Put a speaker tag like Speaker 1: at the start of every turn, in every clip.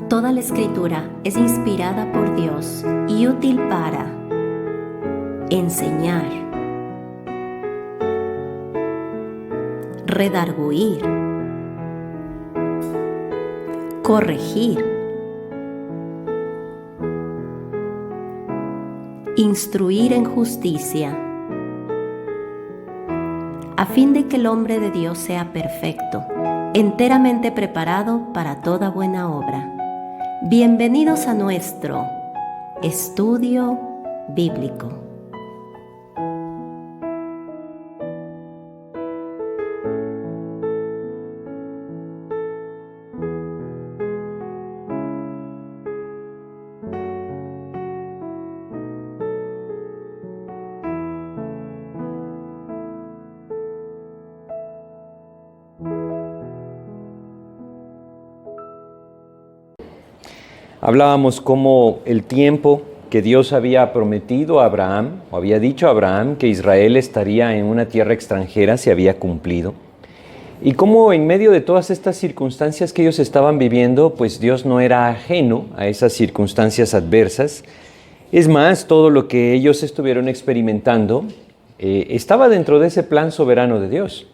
Speaker 1: Toda la Escritura es inspirada por Dios y útil para enseñar, redarguir, corregir, instruir en justicia, a fin de que el hombre de Dios sea perfecto, enteramente preparado para toda buena obra. Bienvenidos a nuestro estudio bíblico.
Speaker 2: Hablábamos cómo el tiempo que Dios había prometido a Abraham, o había dicho a Abraham que Israel estaría en una tierra extranjera, se había cumplido. Y cómo en medio de todas estas circunstancias que ellos estaban viviendo, pues Dios no era ajeno a esas circunstancias adversas. Es más, todo lo que ellos estuvieron experimentando estaba dentro de ese plan soberano de Dios.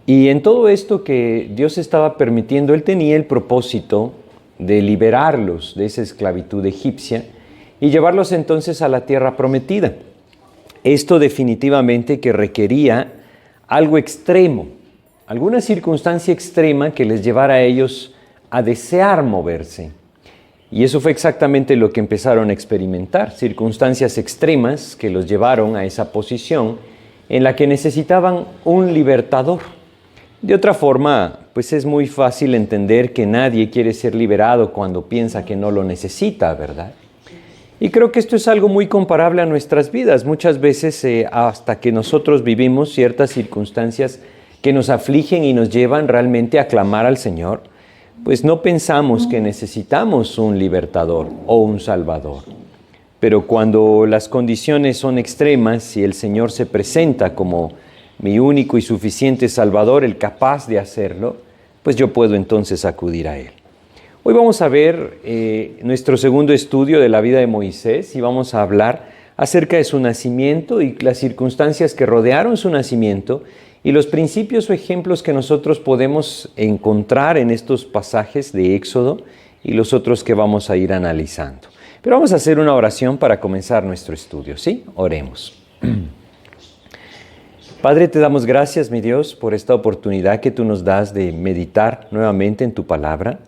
Speaker 2: Y en todo esto que Dios estaba permitiendo, Él tenía el propósito de liberarlos de esa esclavitud egipcia y llevarlos entonces a la tierra prometida. Esto definitivamente que requería algo extremo, alguna circunstancia extrema que les llevara a ellos a desear moverse. Y eso fue exactamente lo que empezaron a experimentar, circunstancias extremas que los llevaron a esa posición en la que necesitaban un libertador. De otra forma, pues es muy fácil entender que nadie quiere ser liberado cuando piensa que no lo necesita, ¿verdad? Y creo que esto es algo muy comparable a nuestras vidas. Muchas veces hasta que nosotros vivimos ciertas circunstancias que nos afligen y nos llevan realmente a clamar al Señor, pues no pensamos que necesitamos un libertador o un salvador. Pero cuando las condiciones son extremas y el Señor se presenta como mi único y suficiente Salvador, el capaz de hacerlo, pues yo puedo entonces acudir a Él. Hoy vamos a ver nuestro segundo estudio de la vida de Moisés y vamos a hablar acerca de su nacimiento y las circunstancias que rodearon su nacimiento y los principios o ejemplos que nosotros podemos encontrar en estos pasajes de Éxodo y los otros que vamos a ir analizando. Pero vamos a hacer una oración para comenzar nuestro estudio, ¿sí? Oremos. Padre, te damos gracias, mi Dios, por esta oportunidad que tú nos das de meditar nuevamente en tu palabra.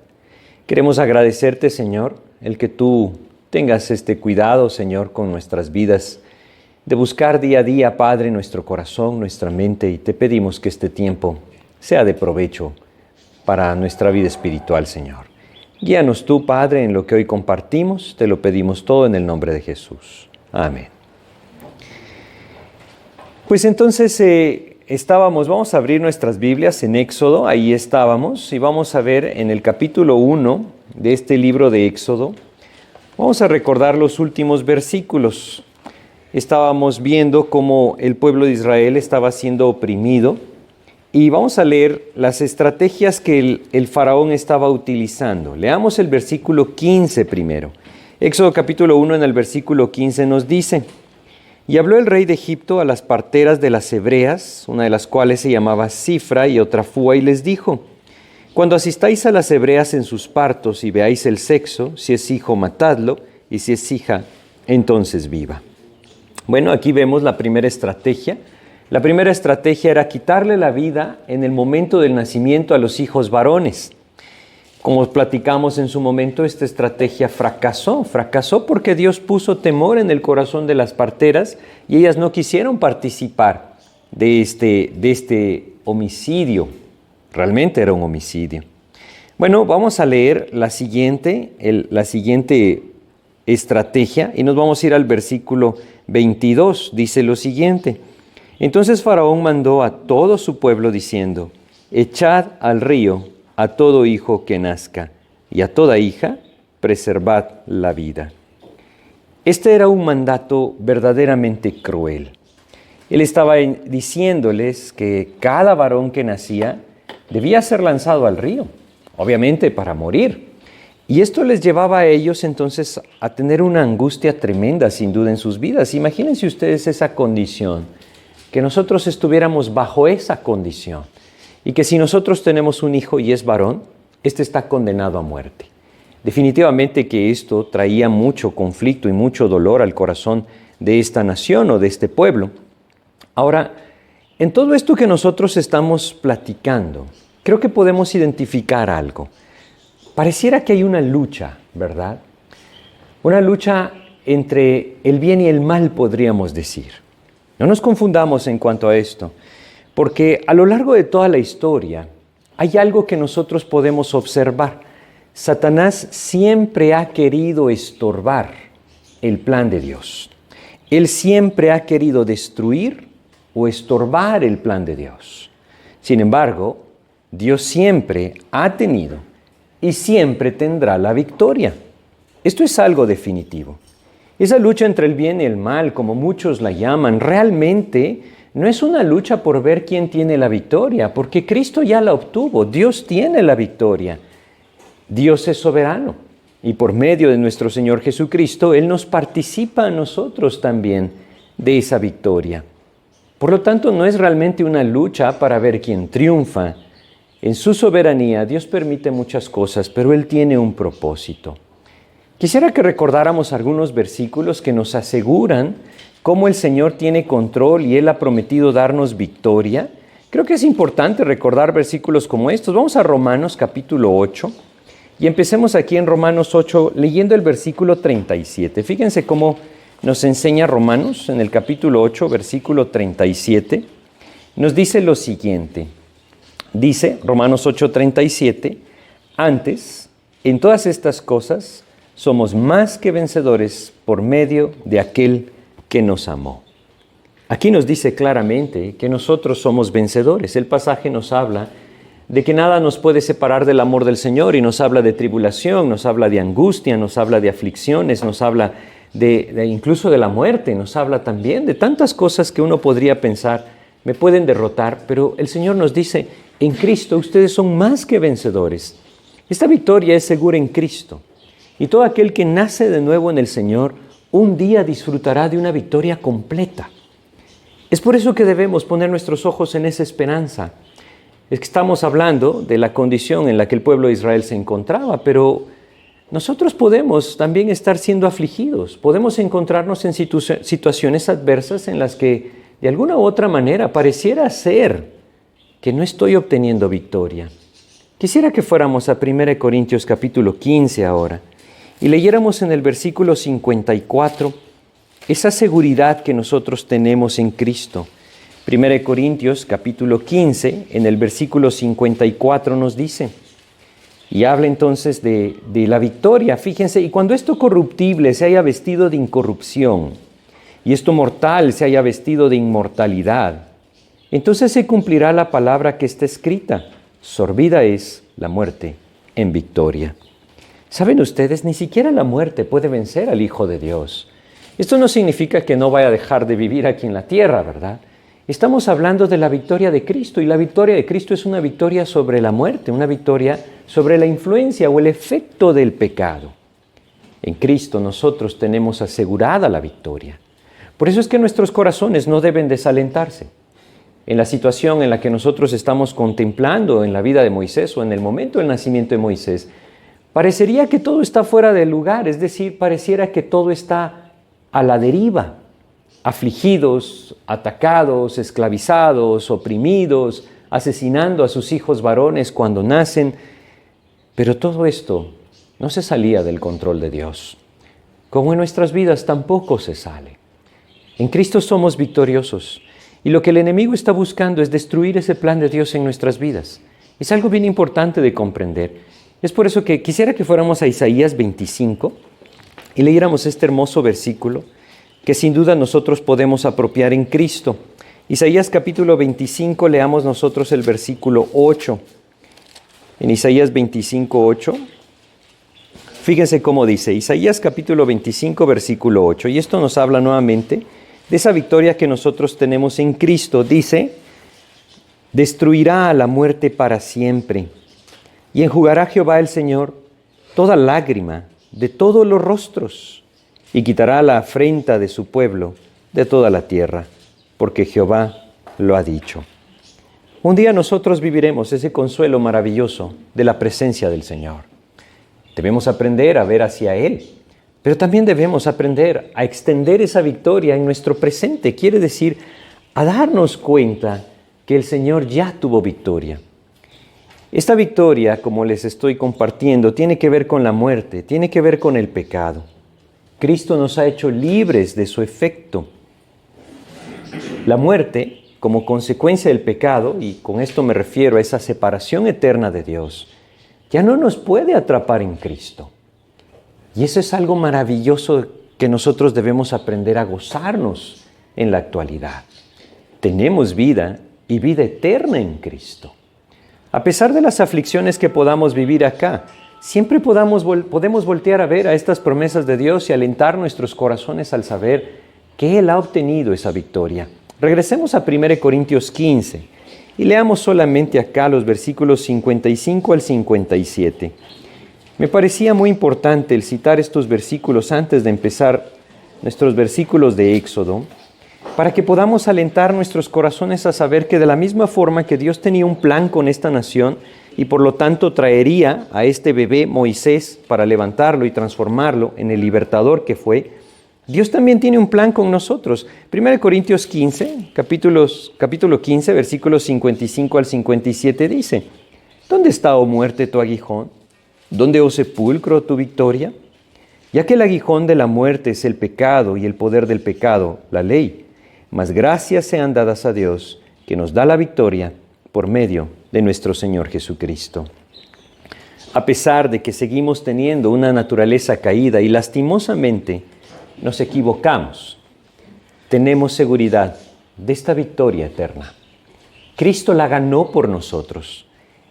Speaker 2: Queremos agradecerte, Señor, el que tú tengas este cuidado, Señor, con nuestras vidas, de buscar día a día, Padre, nuestro corazón, nuestra mente, y te pedimos que este tiempo sea de provecho para nuestra vida espiritual, Señor. Guíanos tú, Padre, en lo que hoy compartimos, te lo pedimos todo en el nombre de Jesús. Amén. Pues entonces vamos a abrir nuestras Biblias en Éxodo, ahí estábamos, y vamos a ver en el capítulo 1 de este libro de Éxodo, vamos a recordar los últimos versículos. Estábamos viendo cómo el pueblo de Israel estaba siendo oprimido, y vamos a leer las estrategias que el faraón estaba utilizando. Leamos el versículo 15 primero. Éxodo capítulo 1 en el versículo 15 nos dice: Y habló el rey de Egipto a las parteras de las hebreas, una de las cuales se llamaba Cifra y otra Fúa, y les dijo: Cuando asistáis a las hebreas en sus partos y veáis el sexo, si es hijo, matadlo, y si es hija, entonces viva. Bueno, aquí vemos la primera estrategia. La primera estrategia era quitarle la vida en el momento del nacimiento a los hijos varones. Como platicamos en su momento, esta estrategia fracasó porque Dios puso temor en el corazón de las parteras y ellas no quisieron participar de este homicidio. Realmente era un homicidio. Bueno, vamos a leer la siguiente estrategia y nos vamos a ir al versículo 22. Dice lo siguiente: Entonces Faraón mandó a todo su pueblo diciendo: Echad al río a todo hijo que nazca, y a toda hija preservad la vida. Este era un mandato verdaderamente cruel. Él estaba diciéndoles que cada varón que nacía debía ser lanzado al río, obviamente para morir. Y esto les llevaba a ellos entonces a tener una angustia tremenda, sin duda, en sus vidas. Imagínense ustedes esa condición, que nosotros estuviéramos bajo esa condición y que si nosotros tenemos un hijo y es varón, este está condenado a muerte. Definitivamente que esto traía mucho conflicto y mucho dolor al corazón de esta nación o de este pueblo. Ahora, en todo esto que nosotros estamos platicando, creo que podemos identificar algo. Pareciera que hay una lucha, ¿verdad? Una lucha entre el bien y el mal, podríamos decir. No nos confundamos en cuanto a esto, porque a lo largo de toda la historia hay algo que nosotros podemos observar. Satanás siempre ha querido estorbar el plan de Dios. Él siempre ha querido destruir o estorbar el plan de Dios. Sin embargo, Dios siempre ha tenido y siempre tendrá la victoria. Esto es algo definitivo. Esa lucha entre el bien y el mal, como muchos la llaman, realmente no es una lucha por ver quién tiene la victoria, porque Cristo ya la obtuvo. Dios tiene la victoria. Dios es soberano y por medio de nuestro Señor Jesucristo, Él nos participa a nosotros también de esa victoria. Por lo tanto, no es realmente una lucha para ver quién triunfa. En su soberanía, Dios permite muchas cosas, pero Él tiene un propósito. Quisiera que recordáramos algunos versículos que nos aseguran cómo el Señor tiene control y Él ha prometido darnos victoria. Creo que es importante recordar versículos como estos. Vamos a Romanos capítulo 8 y empecemos aquí en Romanos 8 leyendo el versículo 37. Fíjense cómo nos enseña Romanos en el capítulo 8, versículo 37. Nos dice lo siguiente. Dice Romanos 8:37, antes, en todas estas cosas, somos más que vencedores por medio de aquel que nos amó. Aquí nos dice claramente que nosotros somos vencedores. El pasaje nos habla de que nada nos puede separar del amor del Señor y nos habla de tribulación, nos habla de angustia, nos habla de aflicciones, nos habla de incluso de la muerte, nos habla también de tantas cosas que uno podría pensar, me pueden derrotar, pero el Señor nos dice, en Cristo ustedes son más que vencedores. Esta victoria es segura en Cristo. Y todo aquel que nace de nuevo en el Señor, un día disfrutará de una victoria completa. Es por eso que debemos poner nuestros ojos en esa esperanza. Es que estamos hablando de la condición en la que el pueblo de Israel se encontraba, pero nosotros podemos también estar siendo afligidos. Podemos encontrarnos en situaciones adversas en las que de alguna u otra manera pareciera ser que no estoy obteniendo victoria. Quisiera que fuéramos a 1 Corintios capítulo 15 ahora y leyéramos en el versículo 54 esa seguridad que nosotros tenemos en Cristo. 1 Corintios capítulo 15 en el versículo 54 nos dice, y habla entonces de la victoria. Fíjense, y cuando esto corruptible se haya vestido de incorrupción y esto mortal se haya vestido de inmortalidad, entonces se cumplirá la palabra que está escrita, sorbida es la muerte en victoria. ¿Saben ustedes? Ni siquiera la muerte puede vencer al Hijo de Dios. Esto no significa que no vaya a dejar de vivir aquí en la tierra, ¿verdad? Estamos hablando de la victoria de Cristo y la victoria de Cristo es una victoria sobre la muerte, una victoria sobre la influencia o el efecto del pecado. En Cristo nosotros tenemos asegurada la victoria. Por eso es que nuestros corazones no deben desalentarse. En la situación en la que nosotros estamos contemplando en la vida de Moisés o en el momento del nacimiento de Moisés, parecería que todo está fuera de lugar, es decir, pareciera que todo está a la deriva, afligidos, atacados, esclavizados, oprimidos, asesinando a sus hijos varones cuando nacen, pero todo esto no se salía del control de Dios, como en nuestras vidas tampoco se sale. En Cristo somos victoriosos. Y lo que el enemigo está buscando es destruir ese plan de Dios en nuestras vidas. Es algo bien importante de comprender. Es por eso que quisiera que fuéramos a Isaías 25 y leyéramos este hermoso versículo que sin duda nosotros podemos apropiar en Cristo. Isaías capítulo 25, leamos nosotros el versículo 8. En Isaías 25, 8, fíjense cómo dice, Isaías capítulo 25, versículo 8, y esto nos habla nuevamente de esa victoria que nosotros tenemos en Cristo. Dice, destruirá a la muerte para siempre, y enjugará Jehová el Señor toda lágrima de todos los rostros, y quitará la afrenta de su pueblo de toda la tierra, porque Jehová lo ha dicho. Un día nosotros viviremos ese consuelo maravilloso de la presencia del Señor. Debemos aprender a ver hacia Él, pero también debemos aprender a extender esa victoria en nuestro presente. Quiere decir, a darnos cuenta que el Señor ya tuvo victoria. Esta victoria, como les estoy compartiendo, tiene que ver con la muerte, tiene que ver con el pecado. Cristo nos ha hecho libres de su efecto. La muerte, como consecuencia del pecado, y con esto me refiero a esa separación eterna de Dios, ya no nos puede atrapar en Cristo. Y eso es algo maravilloso que nosotros debemos aprender a gozarnos en la actualidad. Tenemos vida y vida eterna en Cristo. A pesar de las aflicciones que podamos vivir acá, siempre podemos voltear a ver a estas promesas de Dios y alentar nuestros corazones al saber que Él ha obtenido esa victoria. Regresemos a 1 Corintios 15 y leamos solamente acá los versículos 55 al 57. Me parecía muy importante el citar estos versículos antes de empezar nuestros versículos de Éxodo, para que podamos alentar nuestros corazones a saber que de la misma forma que Dios tenía un plan con esta nación y por lo tanto traería a este bebé Moisés para levantarlo y transformarlo en el libertador que fue, Dios también tiene un plan con nosotros. 1 Corintios 15, capítulo 15, versículos 55 al 57 dice: ¿Dónde está, oh muerte, tu aguijón? ¿Dónde, oh sepulcro, tu victoria? Ya que el aguijón de la muerte es el pecado y el poder del pecado, la ley. Mas gracias sean dadas a Dios, que nos da la victoria por medio de nuestro Señor Jesucristo. A pesar de que seguimos teniendo una naturaleza caída y lastimosamente nos equivocamos, tenemos seguridad de esta victoria eterna. Cristo la ganó por nosotros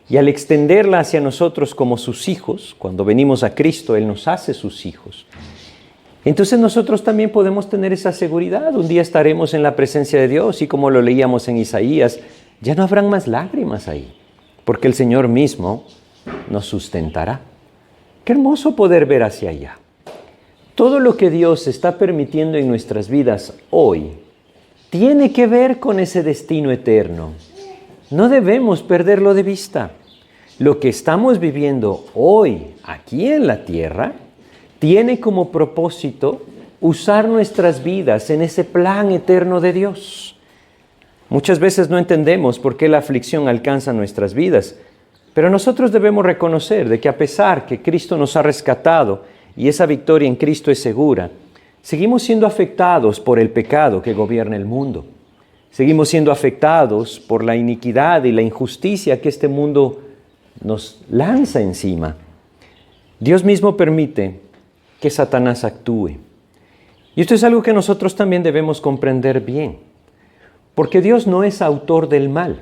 Speaker 2: y al extenderla hacia nosotros como sus hijos, cuando venimos a Cristo, Él nos hace sus hijos. Entonces nosotros también podemos tener esa seguridad. Un día estaremos en la presencia de Dios y como lo leíamos en Isaías, ya no habrán más lágrimas ahí, porque el Señor mismo nos sustentará. Qué hermoso poder ver hacia allá. Todo lo que Dios está permitiendo en nuestras vidas hoy tiene que ver con ese destino eterno. No debemos perderlo de vista. Lo que estamos viviendo hoy aquí en la tierra tiene como propósito usar nuestras vidas en ese plan eterno de Dios. Muchas veces no entendemos por qué la aflicción alcanza nuestras vidas, pero nosotros debemos reconocer de que a pesar que Cristo nos ha rescatado y esa victoria en Cristo es segura, seguimos siendo afectados por el pecado que gobierna el mundo. Seguimos siendo afectados por la iniquidad y la injusticia que este mundo nos lanza encima. Dios mismo permite que Satanás actúe. Y esto es algo que nosotros también debemos comprender bien, porque Dios no es autor del mal.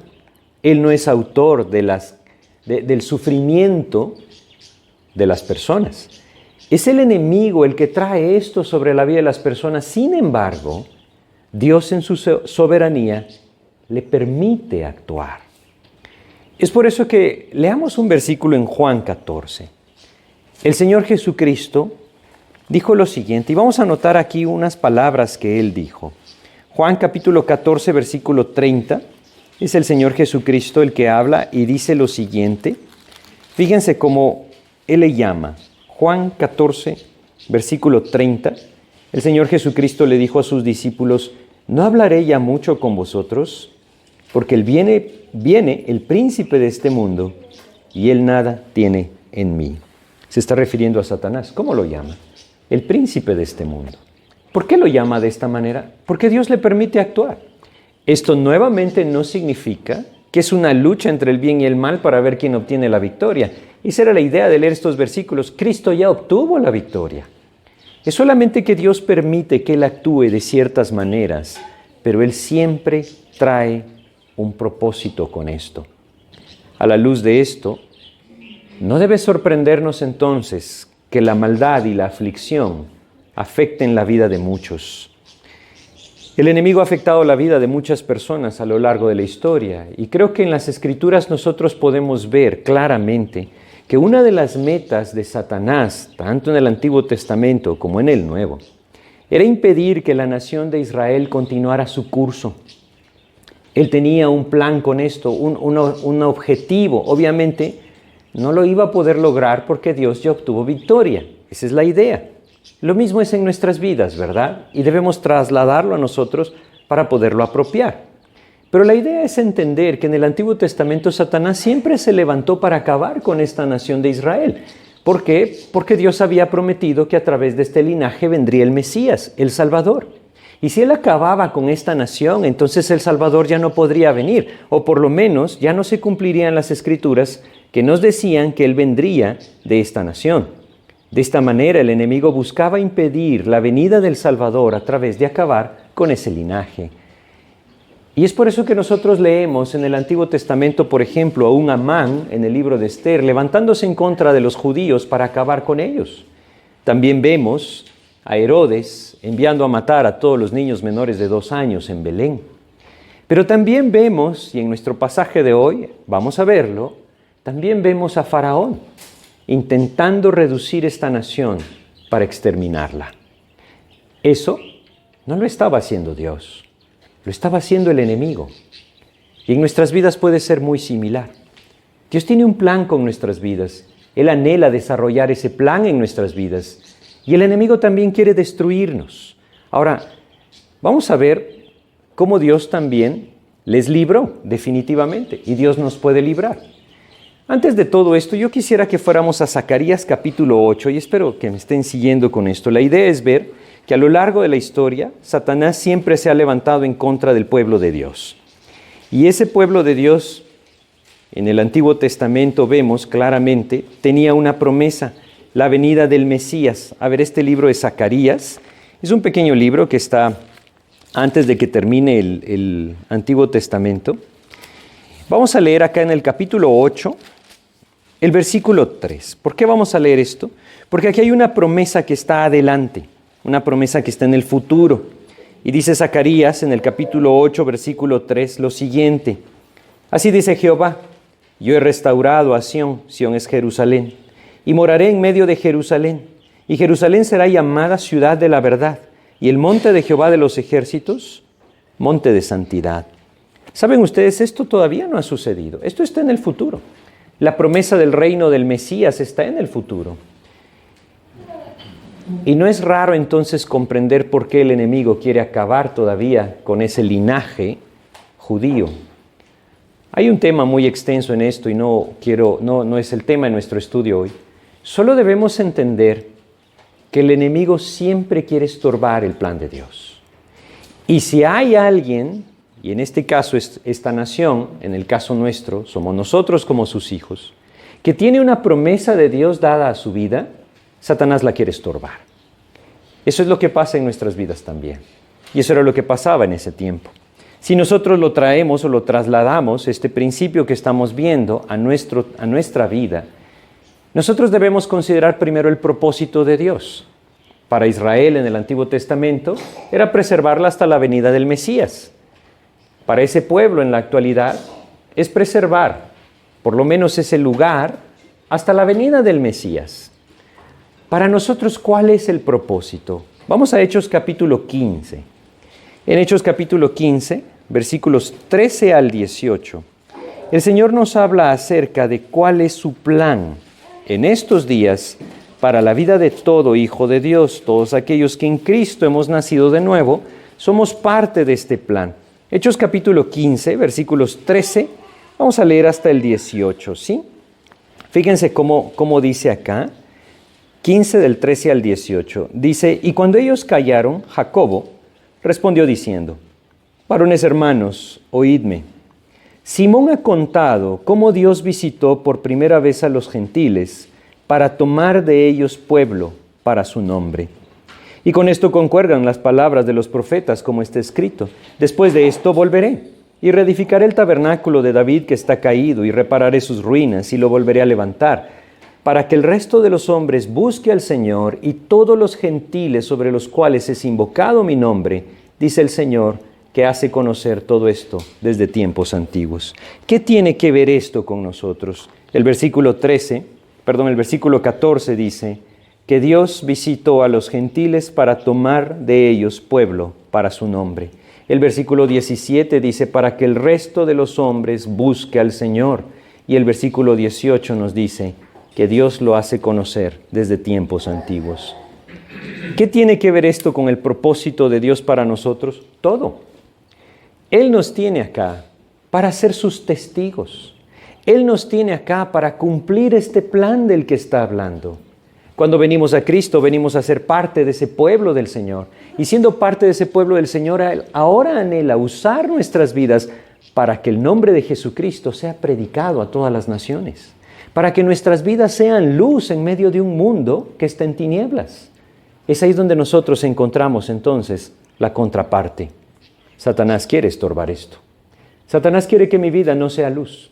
Speaker 2: Él no es autor del sufrimiento de las personas. Es el enemigo el que trae esto sobre la vida de las personas. Sin embargo, Dios en su soberanía le permite actuar. Es por eso que leamos un versículo en Juan 14. El Señor Jesucristo dijo lo siguiente, y vamos a anotar aquí unas palabras que Él dijo. Juan capítulo 14, versículo 30, es el Señor Jesucristo el que habla y dice lo siguiente. Fíjense cómo Él le llama. Juan 14, versículo 30, el Señor Jesucristo le dijo a sus discípulos: ¿no hablaré ya mucho con vosotros? Porque viene el príncipe de este mundo y él nada tiene en mí. Se está refiriendo a Satanás. ¿Cómo lo llama? El príncipe de este mundo. ¿Por qué lo llama de esta manera? Porque Dios le permite actuar. Esto nuevamente no significa que es una lucha entre el bien y el mal para ver quién obtiene la victoria. Esa era la idea de leer estos versículos. Cristo ya obtuvo la victoria. Es solamente que Dios permite que Él actúe de ciertas maneras, pero Él siempre trae un propósito con esto. A la luz de esto, no debe sorprendernos entonces que la maldad y la aflicción afecten la vida de muchos. El enemigo ha afectado la vida de muchas personas a lo largo de la historia y creo que en las Escrituras nosotros podemos ver claramente que una de las metas de Satanás, tanto en el Antiguo Testamento como en el Nuevo, era impedir que la nación de Israel continuara su curso. Él tenía un plan con esto, un objetivo. Obviamente no lo iba a poder lograr porque Dios ya obtuvo victoria. Esa es la idea. Lo mismo es en nuestras vidas, ¿verdad? Y debemos trasladarlo a nosotros para poderlo apropiar. Pero la idea es entender que en el Antiguo Testamento Satanás siempre se levantó para acabar con esta nación de Israel. ¿Por qué? Porque Dios había prometido que a través de este linaje vendría el Mesías, el Salvador. Y si Él acababa con esta nación, entonces el Salvador ya no podría venir, o por lo menos ya no se cumplirían las Escrituras que nos decían que Él vendría de esta nación. De esta manera el enemigo buscaba impedir la venida del Salvador a través de acabar con ese linaje. Y es por eso que nosotros leemos en el Antiguo Testamento, por ejemplo, a un Amán en el libro de Esther, levantándose en contra de los judíos para acabar con ellos. También vemos a Herodes enviando a matar a todos los niños menores de 2 años en Belén. Pero también vemos, y en nuestro pasaje de hoy, vamos a verlo, también vemos a Faraón intentando reducir esta nación para exterminarla. Eso no lo estaba haciendo Dios. Lo estaba haciendo el enemigo. Y en nuestras vidas puede ser muy similar. Dios tiene un plan con nuestras vidas. Él anhela desarrollar ese plan en nuestras vidas. Y el enemigo también quiere destruirnos. Ahora, vamos a ver cómo Dios también les libró definitivamente. Y Dios nos puede librar. Antes de todo esto, yo quisiera que fuéramos a Zacarías capítulo 8. Y espero que me estén siguiendo con esto. La idea es ver que a lo largo de la historia, Satanás siempre se ha levantado en contra del pueblo de Dios. Y ese pueblo de Dios, en el Antiguo Testamento vemos claramente, tenía una promesa, la venida del Mesías. A ver, este libro de Zacarías es un pequeño libro que está antes de que termine el Antiguo Testamento. Vamos a leer acá en el capítulo 8, el versículo 3. ¿Por qué vamos a leer esto? Porque aquí hay una promesa que está adelante. Una promesa que está en el futuro. Y dice Zacarías en el capítulo 8, versículo 3, lo siguiente. Así dice Jehová, yo he restaurado a Sión, Sión es Jerusalén, y moraré en medio de Jerusalén. Y Jerusalén será llamada ciudad de la verdad, y el monte de Jehová de los ejércitos, monte de santidad. ¿Saben ustedes? Esto todavía no ha sucedido. Esto está en el futuro. La promesa del reino del Mesías está en el futuro. Y no es raro entonces comprender por qué el enemigo quiere acabar todavía con ese linaje judío. Hay un tema muy extenso en esto y no es el tema de nuestro estudio hoy. Solo debemos entender que el enemigo siempre quiere estorbar el plan de Dios. Y si hay alguien, y en este caso es esta nación, en el caso nuestro, somos nosotros como sus hijos, que tiene una promesa de Dios dada a su vida, Satanás la quiere estorbar. Eso es lo que pasa en nuestras vidas también. Y eso era lo que pasaba en ese tiempo. Si nosotros lo traemos o lo trasladamos, este principio que estamos viendo a nuestra vida, nosotros debemos considerar primero el propósito de Dios. Para Israel en el Antiguo Testamento era preservarla hasta la venida del Mesías. Para ese pueblo en la actualidad es preservar por lo menos ese lugar hasta la venida del Mesías. Para nosotros, ¿cuál es el propósito? Vamos a Hechos capítulo 15. En Hechos capítulo 15, versículos 13 al 18, el Señor nos habla acerca de cuál es su plan en estos días para la vida de todo hijo de Dios. Todos aquellos que en Cristo hemos nacido de nuevo, somos parte de este plan. Hechos capítulo 15, versículos 13, vamos a leer hasta el 18, ¿sí? Fíjense cómo dice acá. 15 del 13 al 18, dice, y cuando ellos callaron, Jacobo respondió diciendo, varones hermanos, oídme. Simón ha contado cómo Dios visitó por primera vez a los gentiles para tomar de ellos pueblo para su nombre. Y con esto concuerdan las palabras de los profetas como está escrito. Después de esto volveré y reedificaré el tabernáculo de David que está caído y repararé sus ruinas y lo volveré a levantar, para que el resto de los hombres busque al Señor y todos los gentiles sobre los cuales es invocado mi nombre, dice el Señor, que hace conocer todo esto desde tiempos antiguos. ¿Qué tiene que ver esto con nosotros? El versículo 13 el versículo 14 dice que Dios visitó a los gentiles para tomar de ellos pueblo para su nombre. El versículo 17 dice para que el resto de los hombres busque al Señor. Y el versículo 18 nos dice que Dios lo hace conocer desde tiempos antiguos. ¿Qué tiene que ver esto con el propósito de Dios para nosotros? Todo. Él nos tiene acá para ser sus testigos. Él nos tiene acá para cumplir este plan del que está hablando. Cuando venimos a Cristo, venimos a ser parte de ese pueblo del Señor. Y siendo parte de ese pueblo del Señor, ahora anhela usar nuestras vidas para que el nombre de Jesucristo sea predicado a todas las naciones. Para que nuestras vidas sean luz en medio de un mundo que está en tinieblas. Es ahí donde nosotros encontramos entonces la contraparte. Satanás quiere estorbar esto. Satanás quiere que mi vida no sea luz.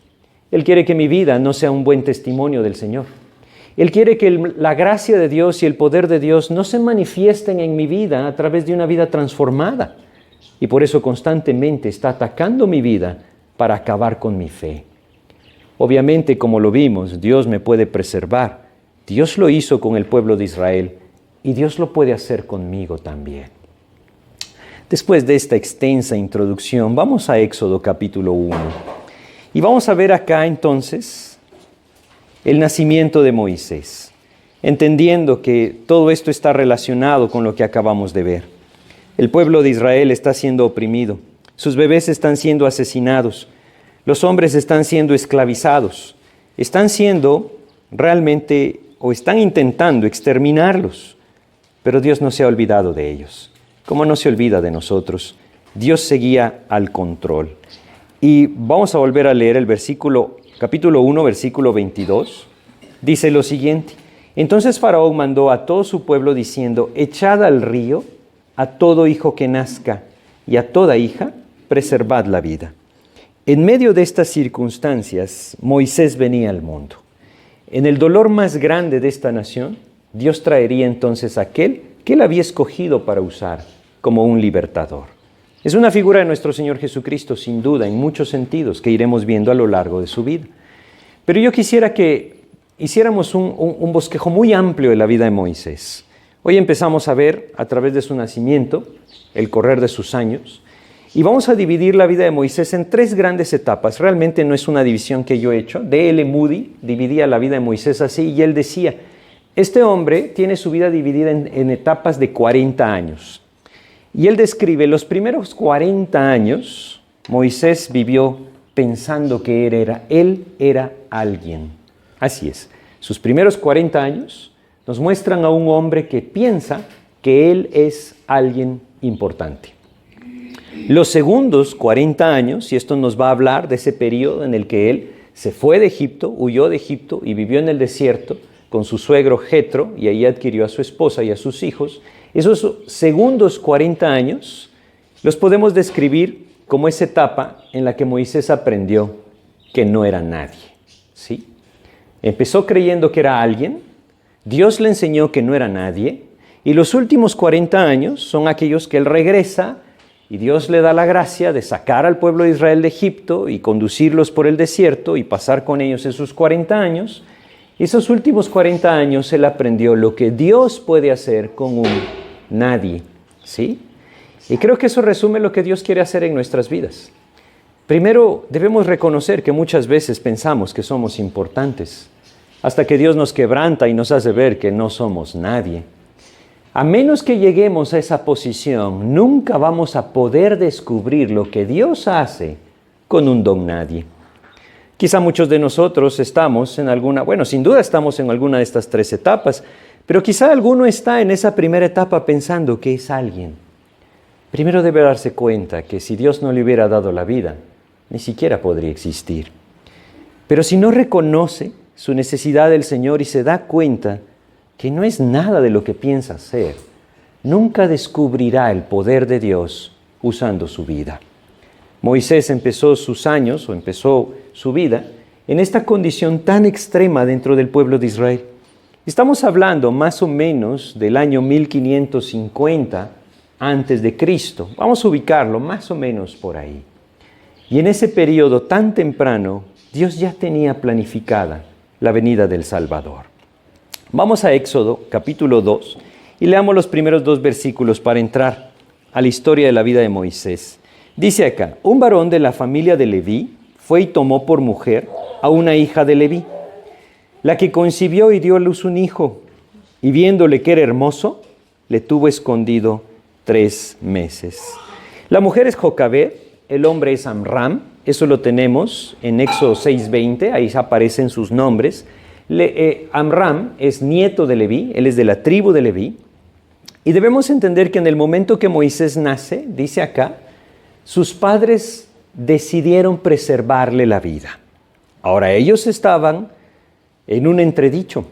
Speaker 2: Él quiere que mi vida no sea un buen testimonio del Señor. Él quiere que la gracia de Dios y el poder de Dios no se manifiesten en mi vida a través de una vida transformada. Y por eso constantemente está atacando mi vida para acabar con mi fe. Obviamente, como lo vimos, Dios me puede preservar. Dios lo hizo con el pueblo de Israel y Dios lo puede hacer conmigo también. Después de esta extensa introducción, vamos a Éxodo capítulo 1. Y vamos a ver acá entonces el nacimiento de Moisés, entendiendo que todo esto está relacionado con lo que acabamos de ver. El pueblo de Israel está siendo oprimido, sus bebés están siendo asesinados, los hombres están siendo esclavizados, están siendo realmente o están intentando exterminarlos, pero Dios no se ha olvidado de ellos. Como no se olvida de nosotros, Dios seguía al control. Y vamos a volver a leer el capítulo 1, versículo 22. Dice lo siguiente: Entonces Faraón mandó a todo su pueblo diciendo: Echad al río a todo hijo que nazca y a toda hija preservad la vida. En medio de estas circunstancias, Moisés venía al mundo. En el dolor más grande de esta nación, Dios traería entonces a aquel que él había escogido para usar como un libertador. Es una figura de nuestro Señor Jesucristo, sin duda, en muchos sentidos, que iremos viendo a lo largo de su vida. Pero yo quisiera que hiciéramos un bosquejo muy amplio de la vida de Moisés. Hoy empezamos a ver, a través de su nacimiento, el correr de sus años, y vamos a dividir la vida de Moisés en 3 grandes etapas. Realmente no es una división que yo he hecho. D.L. Moody dividía la vida de Moisés así, y él decía: este hombre tiene su vida dividida en etapas de 40 años. Y él describe los primeros 40 años, Moisés vivió pensando que él era alguien. Así es, sus primeros 40 años nos muestran a un hombre que piensa que él es alguien importante. Los segundos 40 años, y esto nos va a hablar de ese periodo en el que él se fue de Egipto, huyó de Egipto y vivió en el desierto con su suegro Jetro, y ahí adquirió a su esposa y a sus hijos. Esos segundos 40 años los podemos describir como esa etapa en la que Moisés aprendió que no era nadie, ¿sí? Empezó creyendo que era alguien, Dios le enseñó que no era nadie, y los últimos 40 años son aquellos que él regresa y Dios le da la gracia de sacar al pueblo de Israel de Egipto y conducirlos por el desierto y pasar con ellos esos 40 años. Esos últimos 40 años él aprendió lo que Dios puede hacer con un nadie, ¿sí? Y creo que eso resume lo que Dios quiere hacer en nuestras vidas. Primero, debemos reconocer que muchas veces pensamos que somos importantes, hasta que Dios nos quebranta y nos hace ver que no somos nadie. A menos que lleguemos a esa posición, nunca vamos a poder descubrir lo que Dios hace con un don nadie. Quizá muchos de nosotros estamos en sin duda estamos en alguna de estas 3 etapas, pero quizá alguno está en esa primera etapa pensando que es alguien. Primero debe darse cuenta que si Dios no le hubiera dado la vida, ni siquiera podría existir. Pero si no reconoce su necesidad del Señor y se da cuenta que no es nada de lo que piensa ser, nunca descubrirá el poder de Dios usando su vida. Moisés empezó su vida en esta condición tan extrema dentro del pueblo de Israel. Estamos hablando más o menos del año 1550 antes de Cristo. Vamos a ubicarlo más o menos por ahí. Y en ese periodo tan temprano, Dios ya tenía planificada la venida del Salvador. Vamos a Éxodo capítulo 2 y leamos los primeros 2 versículos para entrar a la historia de la vida de Moisés. Dice acá: un varón de la familia de Leví fue y tomó por mujer a una hija de Leví, la que concibió y dio a luz un hijo, y viéndole que era hermoso, le tuvo escondido 3 meses. La mujer es Jocabed, el hombre es Amram, eso lo tenemos en Éxodo 6:20, ahí aparecen sus nombres. Amram es nieto de Leví, él es de la tribu de Leví, y debemos entender que en el momento que Moisés nace, dice acá, sus padres decidieron preservarle la vida. Ahora, ellos estaban en un entredicho,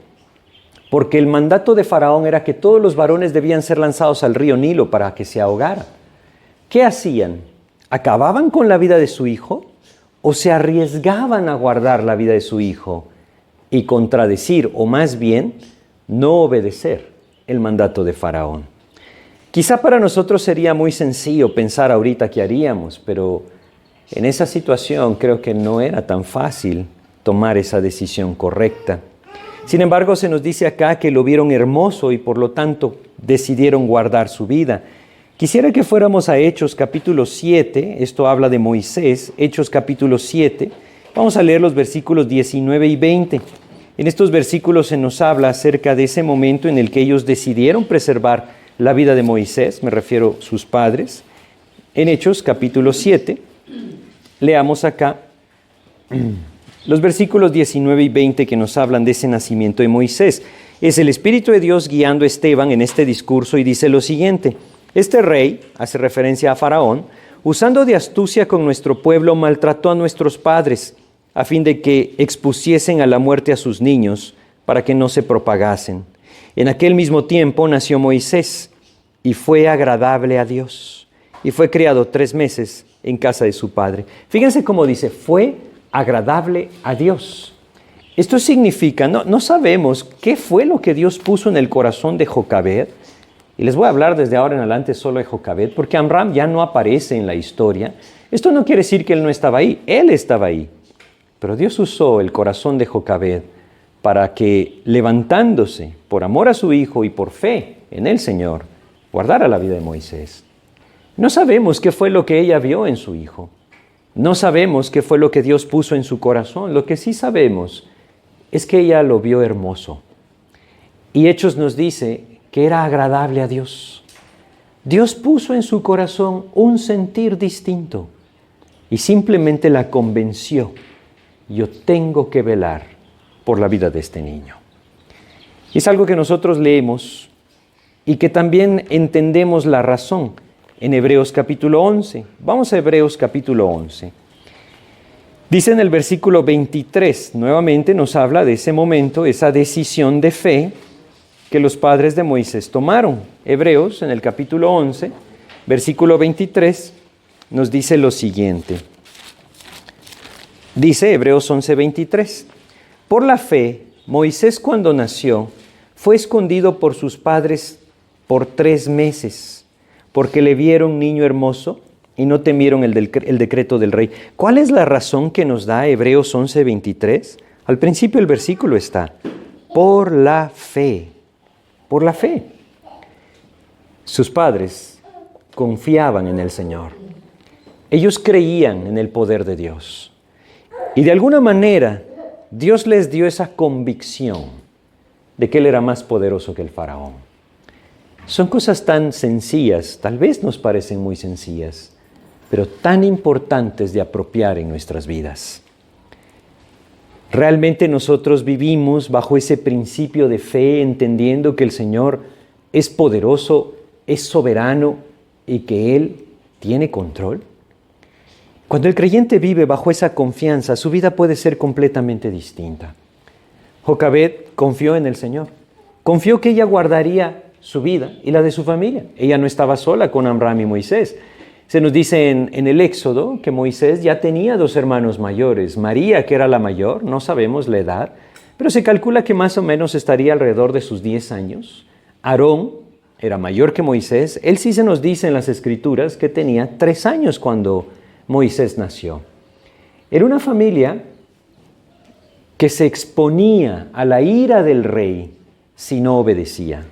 Speaker 2: porque el mandato de Faraón era que todos los varones debían ser lanzados al río Nilo para que se ahogara. ¿Qué hacían? ¿Acababan con la vida de su hijo o se arriesgaban a guardar la vida de su hijo y contradecir, o más bien, no obedecer el mandato de Faraón? Quizá para nosotros sería muy sencillo pensar ahorita qué haríamos, pero en esa situación creo que no era tan fácil tomar esa decisión correcta. Sin embargo, se nos dice acá que lo vieron hermoso y por lo tanto decidieron guardar su vida. Quisiera que fuéramos a Hechos capítulo 7, esto habla de Moisés, Hechos capítulo 7, vamos a leer los versículos 19 y 20. En estos versículos se nos habla acerca de ese momento en el que ellos decidieron preservar la vida de Moisés, me refiero a sus padres. En Hechos capítulo 7, leamos acá los versículos 19 y 20 que nos hablan de ese nacimiento de Moisés. Es el Espíritu de Dios guiando a Esteban en este discurso y dice lo siguiente: este rey, hace referencia a Faraón, usando de astucia con nuestro pueblo, maltrató a nuestros padres, a fin de que expusiesen a la muerte a sus niños, para que no se propagasen. En aquel mismo tiempo nació Moisés, y fue agradable a Dios, y fue criado 3 meses en casa de su padre. Fíjense cómo dice, fue agradable a Dios. Esto significa, no sabemos qué fue lo que Dios puso en el corazón de Jocabed, y les voy a hablar desde ahora en adelante solo de Jocabed, porque Amram ya no aparece en la historia. Esto no quiere decir que él no estaba ahí, él estaba ahí. Pero Dios usó el corazón de Jocabed para que, levantándose por amor a su hijo y por fe en el Señor, guardara la vida de Moisés. No sabemos qué fue lo que ella vio en su hijo. No sabemos qué fue lo que Dios puso en su corazón. Lo que sí sabemos es que ella lo vio hermoso. Y Hechos nos dice que era agradable a Dios. Dios puso en su corazón un sentir distinto y simplemente la convenció. Yo tengo que velar por la vida de este niño. Y es algo que nosotros leemos y que también entendemos la razón en Hebreos capítulo 11. Vamos a Hebreos capítulo 11. Dice en el versículo 23, nuevamente nos habla de ese momento, esa decisión de fe que los padres de Moisés tomaron. Hebreos en el capítulo 11, versículo 23, nos dice lo siguiente. Dice Hebreos 11:23, por la fe, Moisés cuando nació, fue escondido por sus padres por 3 meses, porque le vieron niño hermoso y no temieron el decreto del rey. ¿Cuál es la razón que nos da Hebreos 11:23? Al principio del versículo está, por la fe, por la fe. Sus padres confiaban en el Señor. Ellos creían en el poder de Dios. Y de alguna manera, Dios les dio esa convicción de que Él era más poderoso que el faraón. Son cosas tan sencillas, tal vez nos parecen muy sencillas, pero tan importantes de apropiar en nuestras vidas. Realmente nosotros vivimos bajo ese principio de fe, entendiendo que el Señor es poderoso, es soberano y que Él tiene control. Cuando el creyente vive bajo esa confianza, su vida puede ser completamente distinta. Jocabed confió en el Señor. Confió que ella guardaría su vida y la de su familia. Ella no estaba sola con Amram y Moisés. Se nos dice en el Éxodo que Moisés ya tenía 2 hermanos mayores. María, que era la mayor, no sabemos la edad, pero se calcula que más o menos estaría alrededor de sus 10 años. Aarón era mayor que Moisés. Él sí se nos dice en las Escrituras que tenía 3 años cuando Moisés nació. Era una familia que se exponía a la ira del rey si no obedecía.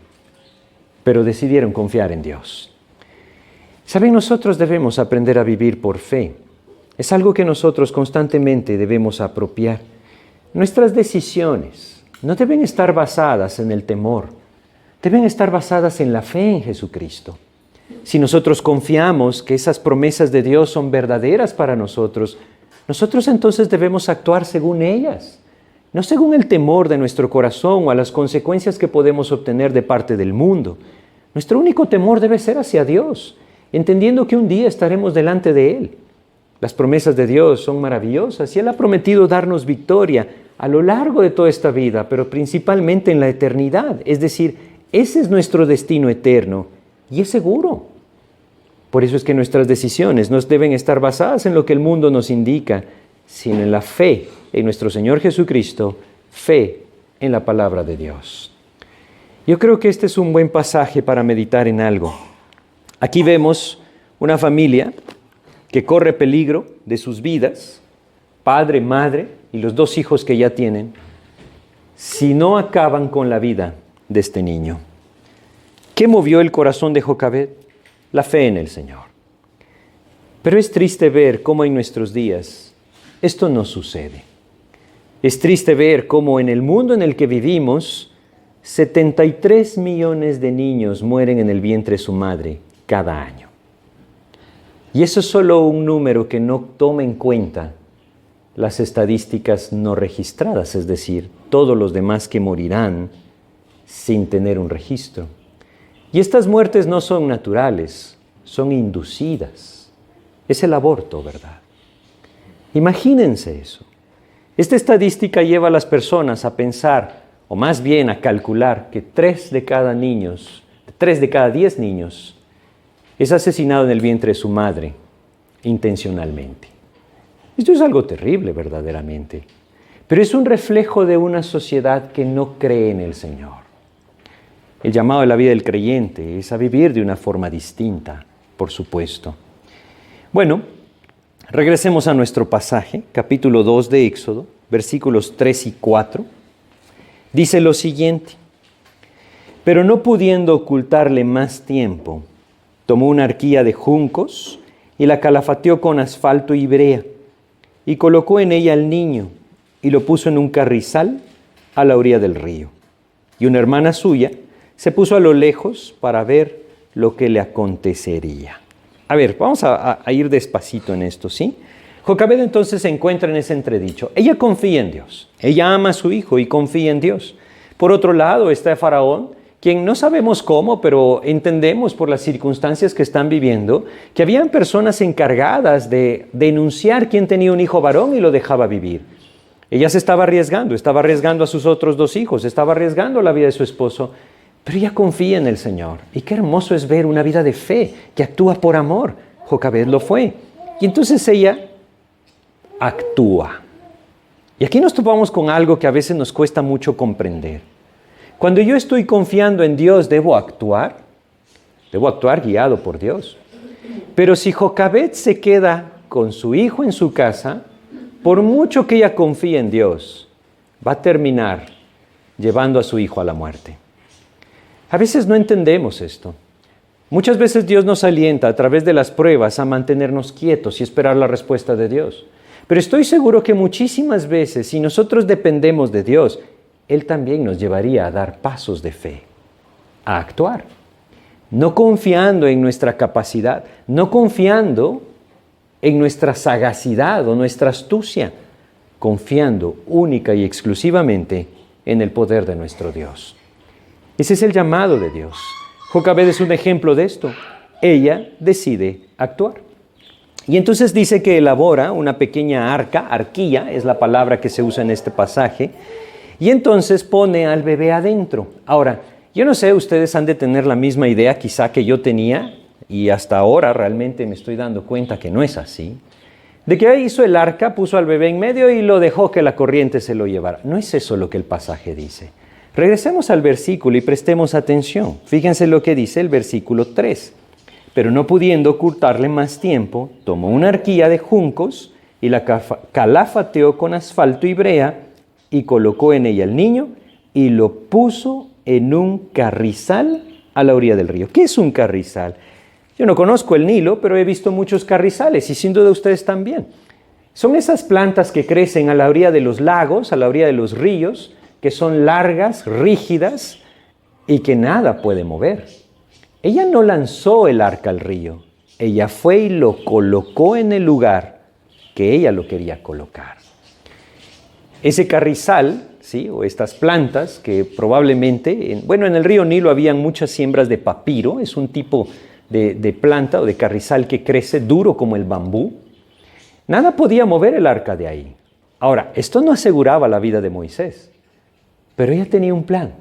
Speaker 2: Pero decidieron confiar en Dios. Saben, nosotros debemos aprender a vivir por fe. Es algo que nosotros constantemente debemos apropiar. Nuestras decisiones no deben estar basadas en el temor, deben estar basadas en la fe en Jesucristo. Si nosotros confiamos que esas promesas de Dios son verdaderas para nosotros, nosotros entonces debemos actuar según ellas, no según el temor de nuestro corazón o a las consecuencias que podemos obtener de parte del mundo. Nuestro único temor debe ser hacia Dios, entendiendo que un día estaremos delante de Él. Las promesas de Dios son maravillosas y Él ha prometido darnos victoria a lo largo de toda esta vida, pero principalmente en la eternidad. Es decir, ese es nuestro destino eterno y es seguro. Por eso es que nuestras decisiones no deben estar basadas en lo que el mundo nos indica, sino en la fe en nuestro Señor Jesucristo, fe en la palabra de Dios. Yo creo que este es un buen pasaje para meditar en algo. Aquí vemos una familia que corre peligro de sus vidas, padre, madre y los 2 hijos que ya tienen, si no acaban con la vida de este niño. ¿Qué movió el corazón de Jocabed? La fe en el Señor. Pero es triste ver cómo en nuestros días esto no sucede. Es triste ver cómo en el mundo en el que vivimos, 73 millones de niños mueren en el vientre de su madre cada año. Y eso es solo un número que no toma en cuenta las estadísticas no registradas, es decir, todos los demás que morirán sin tener un registro. Y estas muertes no son naturales, son inducidas. Es el aborto, ¿verdad? Imagínense eso. Esta estadística lleva a las personas a pensar, o más bien a calcular, que 3 de cada 10 niños es asesinado en el vientre de su madre intencionalmente. Esto es algo terrible verdaderamente, pero es un reflejo de una sociedad que no cree en el Señor. El llamado de la vida del creyente es a vivir de una forma distinta, por supuesto. Bueno, regresemos a nuestro pasaje, capítulo 2 de Éxodo, versículos 3 y 4. Dice lo siguiente: pero no pudiendo ocultarle más tiempo, tomó una arquilla de juncos y la calafateó con asfalto y brea, y colocó en ella al niño y lo puso en un carrizal a la orilla del río. Y una hermana suya se puso a lo lejos para ver lo que le acontecería. A ver, vamos a ir despacito en esto, ¿sí? Jocabed entonces se encuentra en ese entredicho. Ella confía en Dios, ella ama a su hijo y confía en Dios. Por otro lado está Faraón, quien no sabemos cómo, pero entendemos por las circunstancias que están viviendo, que habían personas encargadas de denunciar quién tenía un hijo varón y lo dejaba vivir. Ella se estaba arriesgando a sus otros 2 hijos, estaba arriesgando la vida de su esposo, pero ella confía en el Señor. Y qué hermoso es ver una vida de fe que actúa por amor. Jocabed lo fue. Y entonces ella actúa. Y aquí nos topamos con algo que a veces nos cuesta mucho comprender. Cuando yo estoy confiando en Dios, ¿debo actuar? Debo actuar guiado por Dios. Pero si Jocabed se queda con su hijo en su casa, por mucho que ella confíe en Dios, va a terminar llevando a su hijo a la muerte. A veces no entendemos esto. Muchas veces Dios nos alienta a través de las pruebas a mantenernos quietos y esperar la respuesta de Dios. Pero estoy seguro que muchísimas veces, si nosotros dependemos de Dios, Él también nos llevaría a dar pasos de fe, a actuar. No confiando en nuestra capacidad, no confiando en nuestra sagacidad o nuestra astucia, confiando única y exclusivamente en el poder de nuestro Dios. Ese es el llamado de Dios. Jocabed es un ejemplo de esto. Ella decide actuar. Y entonces dice que elabora una pequeña arquilla, es la palabra que se usa en este pasaje, y entonces pone al bebé adentro. Ahora, yo no sé, ustedes han de tener la misma idea quizá que yo tenía, y hasta ahora realmente me estoy dando cuenta que no es así, de que hizo el arca, puso al bebé en medio y lo dejó que la corriente se lo llevara. No es eso lo que el pasaje dice. Regresemos al versículo y prestemos atención. Fíjense lo que dice el versículo 3. Pero no pudiendo ocultarle más tiempo, tomó una arquilla de juncos y la calafateó con asfalto y brea y colocó en ella el niño y lo puso en un carrizal a la orilla del río. ¿Qué es un carrizal? Yo no conozco el Nilo, pero he visto muchos carrizales y sin duda ustedes también. Son esas plantas que crecen a la orilla de los lagos, a la orilla de los ríos, que son largas, rígidas y que nada puede mover. Ella no lanzó el arca al río, ella fue y lo colocó en el lugar que ella lo quería colocar. Ese carrizal, ¿sí? O estas plantas que probablemente, en el río Nilo habían muchas siembras de papiro, es un tipo de planta o de carrizal que crece duro como el bambú. Nada podía mover el arca de ahí. Ahora, esto no aseguraba la vida de Moisés, pero ella tenía un plan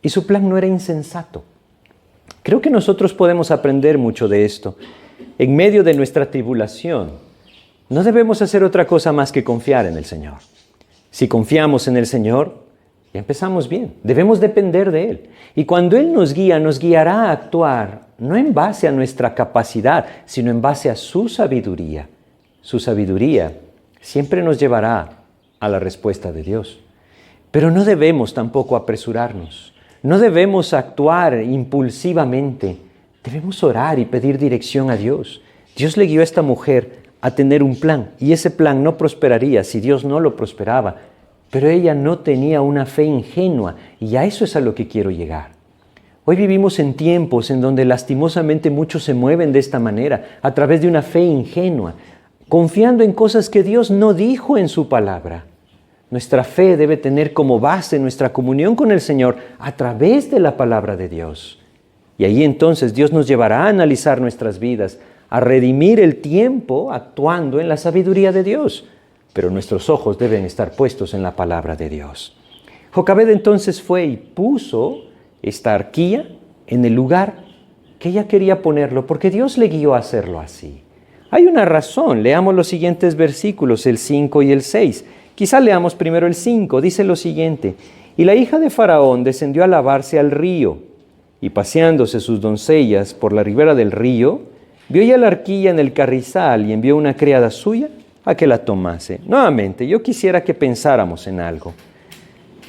Speaker 2: y su plan no era insensato. Creo que nosotros podemos aprender mucho de esto. En medio de nuestra tribulación, no debemos hacer otra cosa más que confiar en el Señor. Si confiamos en el Señor, ya empezamos bien. Debemos depender de Él. Y cuando Él nos guía, nos guiará a actuar no en base a nuestra capacidad, sino en base a su sabiduría. Su sabiduría siempre nos llevará a la respuesta de Dios. Pero no debemos tampoco apresurarnos. No debemos actuar impulsivamente. Debemos orar y pedir dirección a Dios. Dios le guió a esta mujer a tener un plan, y ese plan no prosperaría si Dios no lo prosperaba. Pero ella no tenía una fe ingenua, y a eso es a lo que quiero llegar. Hoy vivimos en tiempos en donde lastimosamente muchos se mueven de esta manera, a través de una fe ingenua, confiando en cosas que Dios no dijo en su palabra. Nuestra fe debe tener como base nuestra comunión con el Señor a través de la palabra de Dios. Y ahí entonces Dios nos llevará a analizar nuestras vidas, a redimir el tiempo actuando en la sabiduría de Dios. Pero nuestros ojos deben estar puestos en la palabra de Dios. Jocabed entonces fue y puso esta arquilla en el lugar que ella quería ponerlo, porque Dios le guió a hacerlo así. Hay una razón. Leamos los siguientes versículos, el 5 y el 6. Quizá leamos primero el 5. Dice lo siguiente: y la hija de Faraón descendió a lavarse al río, y paseándose sus doncellas por la ribera del río, vio ya la arquilla en el carrizal y envió una criada suya a que la tomase. Nuevamente, yo quisiera que pensáramos en algo.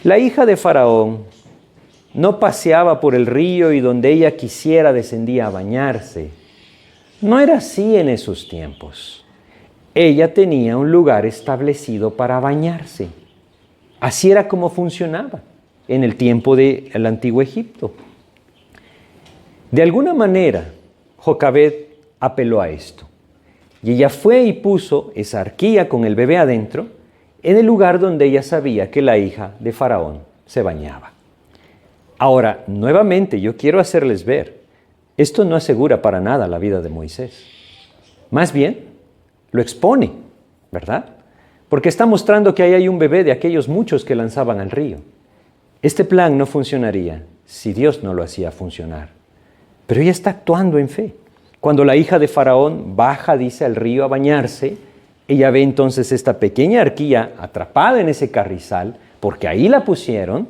Speaker 2: La hija de Faraón no paseaba por el río y donde ella quisiera descendía a bañarse. No era así en esos tiempos. Ella tenía un lugar establecido para bañarse. Así era como funcionaba en el tiempo del antiguo Egipto. De alguna manera, Jocabed apeló a esto. Y ella fue y puso esa arquilla con el bebé adentro en el lugar donde ella sabía que la hija de Faraón se bañaba. Ahora, nuevamente, yo quiero hacerles ver, esto no asegura para nada la vida de Moisés. Más bien, lo expone, ¿verdad? Porque está mostrando que ahí hay un bebé de aquellos muchos que lanzaban al río. Este plan no funcionaría si Dios no lo hacía funcionar. Pero ella está actuando en fe. Cuando la hija de Faraón baja, dice, al río a bañarse, ella ve entonces esta pequeña arquilla atrapada en ese carrizal, porque ahí la pusieron.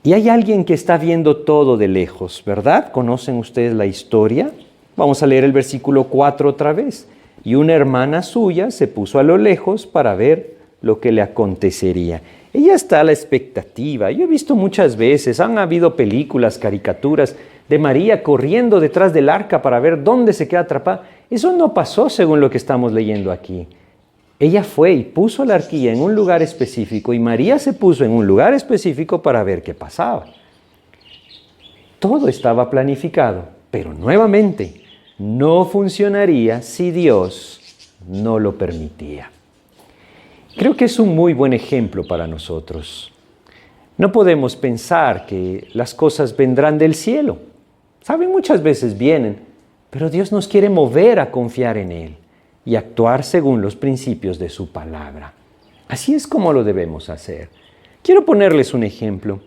Speaker 2: Y hay alguien que está viendo todo de lejos, ¿verdad? ¿Conocen ustedes la historia? Vamos a leer el versículo 4 otra vez. Y una hermana suya se puso a lo lejos para ver lo que le acontecería. Ella está a la expectativa. Yo he visto muchas veces, han habido películas, caricaturas de María corriendo detrás del arca para ver dónde se queda atrapada. Eso no pasó según lo que estamos leyendo aquí. Ella fue y puso la arquilla en un lugar específico y María se puso en un lugar específico para ver qué pasaba. Todo estaba planificado, pero nuevamente no funcionaría si Dios no lo permitía. Creo que es un muy buen ejemplo para nosotros. No podemos pensar que las cosas vendrán del cielo. Saben, muchas veces vienen, pero Dios nos quiere mover a confiar en Él y actuar según los principios de su palabra. Así es como lo debemos hacer. Quiero ponerles un ejemplo.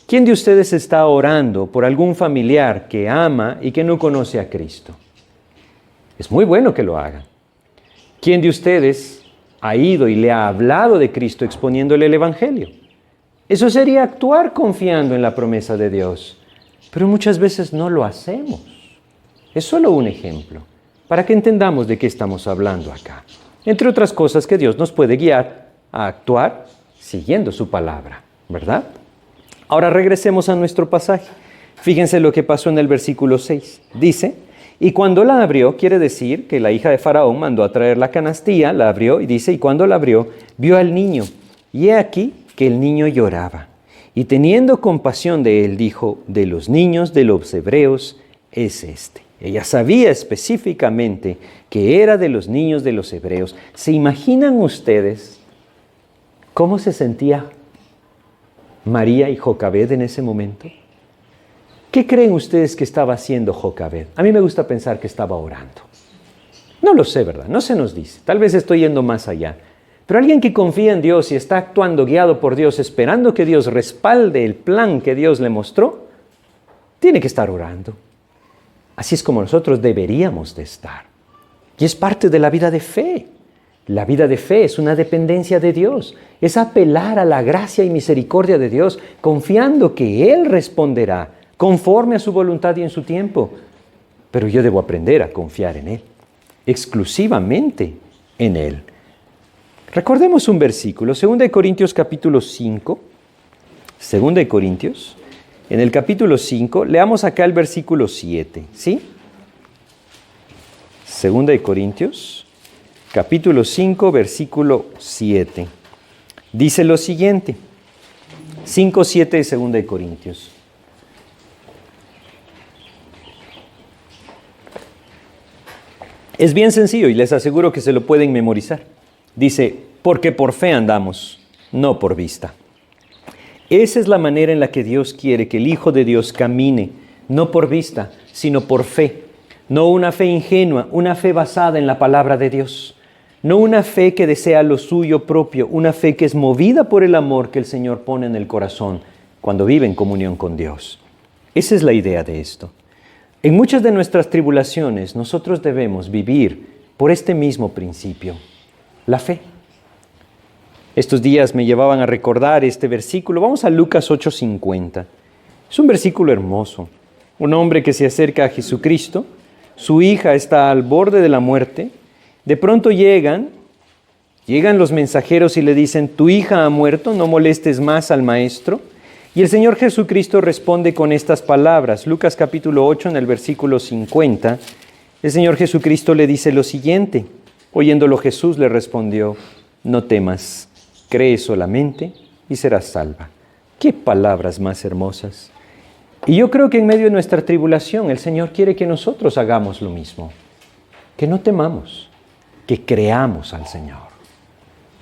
Speaker 2: ¿Quién de ustedes está orando por algún familiar que ama y que no conoce a Cristo? Es muy bueno que lo hagan. ¿Quién de ustedes ha ido y le ha hablado de Cristo exponiéndole el Evangelio? Eso sería actuar confiando en la promesa de Dios. Pero muchas veces no lo hacemos. Es solo un ejemplo, para que entendamos de qué estamos hablando acá. Entre otras cosas, que Dios nos puede guiar a actuar siguiendo su palabra, ¿verdad? Ahora regresemos a nuestro pasaje. Fíjense lo que pasó en el versículo 6. Dice, y cuando la abrió, quiere decir que la hija de Faraón mandó a traer la canastilla, la abrió y dice, y cuando la abrió, vio al niño. Y he aquí que el niño lloraba. Y teniendo compasión de él, dijo, de los niños de los hebreos es este. Ella sabía específicamente que era de los niños de los hebreos. ¿Se imaginan ustedes cómo se sentía María y Jocabed en ese momento? ¿Qué creen ustedes que estaba haciendo Jocabed? A mí me gusta pensar que estaba orando. No lo sé, ¿verdad? No se nos dice. Tal vez estoy yendo más allá. Pero alguien que confía en Dios y está actuando guiado por Dios, esperando que Dios respalde el plan que Dios le mostró, tiene que estar orando. Así es como nosotros deberíamos de estar. Y es parte de la vida de fe. La vida de fe es una dependencia de Dios. Es apelar a la gracia y misericordia de Dios, confiando que Él responderá conforme a su voluntad y en su tiempo. Pero yo debo aprender a confiar en Él, exclusivamente en Él. Recordemos un versículo, 2 Corintios capítulo 5, 2 Corintios, en el capítulo 5, leamos acá el versículo 7, ¿sí? 2 Corintios, capítulo 5, versículo 7. Dice lo siguiente, 5, 7 de 2 Corintios. Es bien sencillo y les aseguro que se lo pueden memorizar. Dice, porque por fe andamos, no por vista. Esa es la manera en la que Dios quiere que el Hijo de Dios camine, no por vista, sino por fe. No una fe ingenua, una fe basada en la palabra de Dios. No una fe que desea lo suyo propio, una fe que es movida por el amor que el Señor pone en el corazón cuando vive en comunión con Dios. Esa es la idea de esto. En muchas de nuestras tribulaciones, nosotros debemos vivir por este mismo principio, la fe. Estos días me llevaban a recordar este versículo. Vamos a Lucas 8:50. Es un versículo hermoso. Un hombre que se acerca a Jesucristo, su hija está al borde de la muerte. De pronto llegan los mensajeros y le dicen, tu hija ha muerto, no molestes más al maestro. Y el Señor Jesucristo responde con estas palabras. Lucas capítulo 8, en el versículo 50, el Señor Jesucristo le dice lo siguiente. Oyéndolo Jesús le respondió, no temas, cree solamente y serás salva. ¡Qué palabras más hermosas! Y yo creo que en medio de nuestra tribulación el Señor quiere que nosotros hagamos lo mismo. Que no temamos, que creamos al Señor.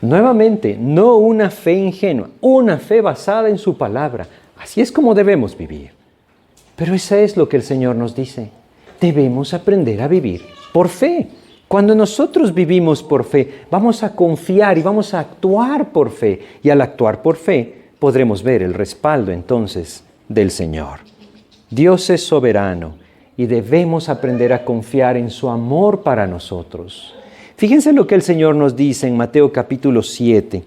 Speaker 2: Nuevamente, no una fe ingenua, una fe basada en su palabra. Así es como debemos vivir. Pero eso es lo que el Señor nos dice. Debemos aprender a vivir por fe. Cuando nosotros vivimos por fe, vamos a confiar y vamos a actuar por fe. Y al actuar por fe, podremos ver el respaldo entonces del Señor. Dios es soberano y debemos aprender a confiar en su amor para nosotros. Fíjense lo que el Señor nos dice en Mateo capítulo 7.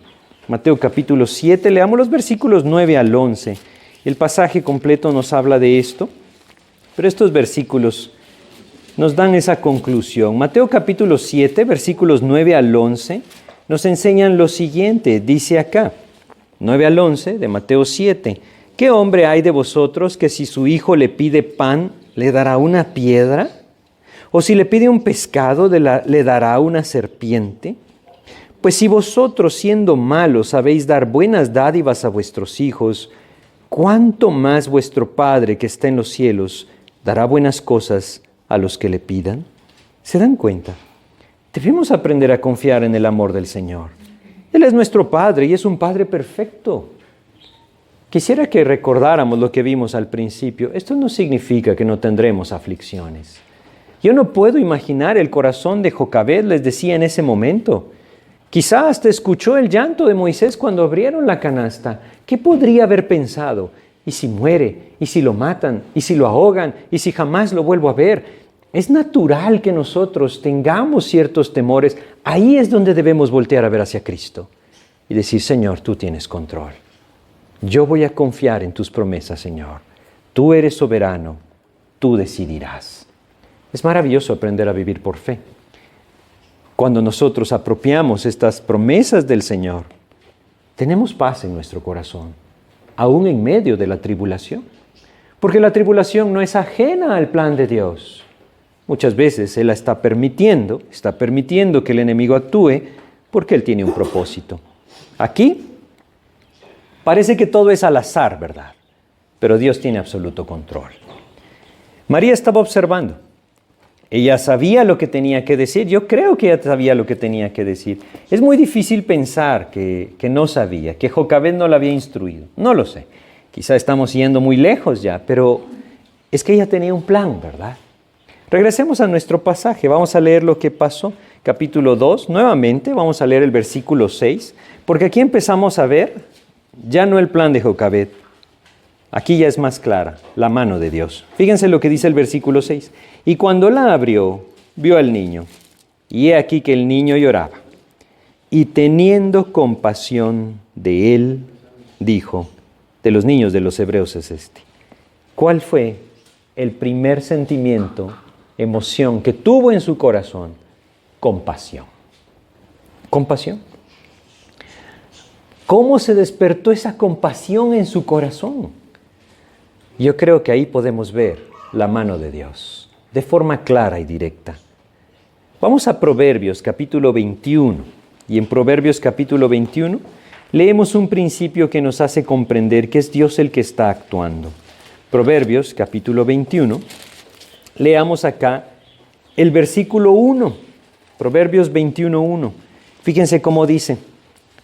Speaker 2: Mateo capítulo 7, leamos los versículos 9 al 11. El pasaje completo nos habla de esto, pero estos versículos nos dan esa conclusión. Mateo capítulo 7, versículos 9 al 11, nos enseñan lo siguiente. Dice acá, 9 al 11 de Mateo 7. ¿Qué hombre hay de vosotros que si su hijo le pide pan, le dará una piedra? ¿O si le pide un pescado, le dará una serpiente? Pues si vosotros, siendo malos, sabéis dar buenas dádivas a vuestros hijos, ¿cuánto más vuestro Padre que está en los cielos dará buenas cosas a los que le pidan? ¿Se dan cuenta? Debemos aprender a confiar en el amor del Señor. Él es nuestro Padre y es un Padre perfecto. Quisiera que recordáramos lo que vimos al principio. Esto no significa que no tendremos aflicciones. Yo no puedo imaginar el corazón de Jocabed, les decía en ese momento. Quizá hasta escuchó el llanto de Moisés cuando abrieron la canasta. ¿Qué podría haber pensado? ¿Y si muere? ¿Y si lo matan? ¿Y si lo ahogan? ¿Y si jamás lo vuelvo a ver? Es natural que nosotros tengamos ciertos temores. Ahí es donde debemos voltear a ver hacia Cristo y decir, Señor, tú tienes control. Yo voy a confiar en tus promesas, Señor. Tú eres soberano. Tú decidirás. Es maravilloso aprender a vivir por fe. Cuando nosotros apropiamos estas promesas del Señor, tenemos paz en nuestro corazón, aún en medio de la tribulación. Porque la tribulación no es ajena al plan de Dios. Muchas veces Él la está permitiendo que el enemigo actúe porque Él tiene un propósito. Aquí parece que todo es al azar, ¿verdad? Pero Dios tiene absoluto control. María estaba observando. Ella sabía lo que tenía que decir. Yo creo que ella sabía lo que tenía que decir. Es muy difícil pensar que no sabía, que Jocabed no la había instruido. No lo sé. Quizá estamos yendo muy lejos ya, pero es que ella tenía un plan, ¿verdad? Regresemos a nuestro pasaje. Vamos a leer lo que pasó. Capítulo 2, nuevamente vamos a leer el versículo 6, porque aquí empezamos a ver ya no el plan de Jocabed. Aquí ya es más clara la mano de Dios. Fíjense lo que dice el versículo 6. Y cuando la abrió, vio al niño, y he aquí que el niño lloraba. Y teniendo compasión de él, dijo, de los niños de los hebreos es este. ¿Cuál fue el primer sentimiento, emoción que tuvo en su corazón? Compasión. Compasión. ¿Cómo se despertó esa compasión en su corazón? Yo creo que ahí podemos ver la mano de Dios, de forma clara y directa. Vamos a Proverbios capítulo 21, y en Proverbios capítulo 21 leemos un principio que nos hace comprender que es Dios el que está actuando. Proverbios capítulo 21, leamos acá el versículo 1, Proverbios 21:1. Fíjense cómo dice,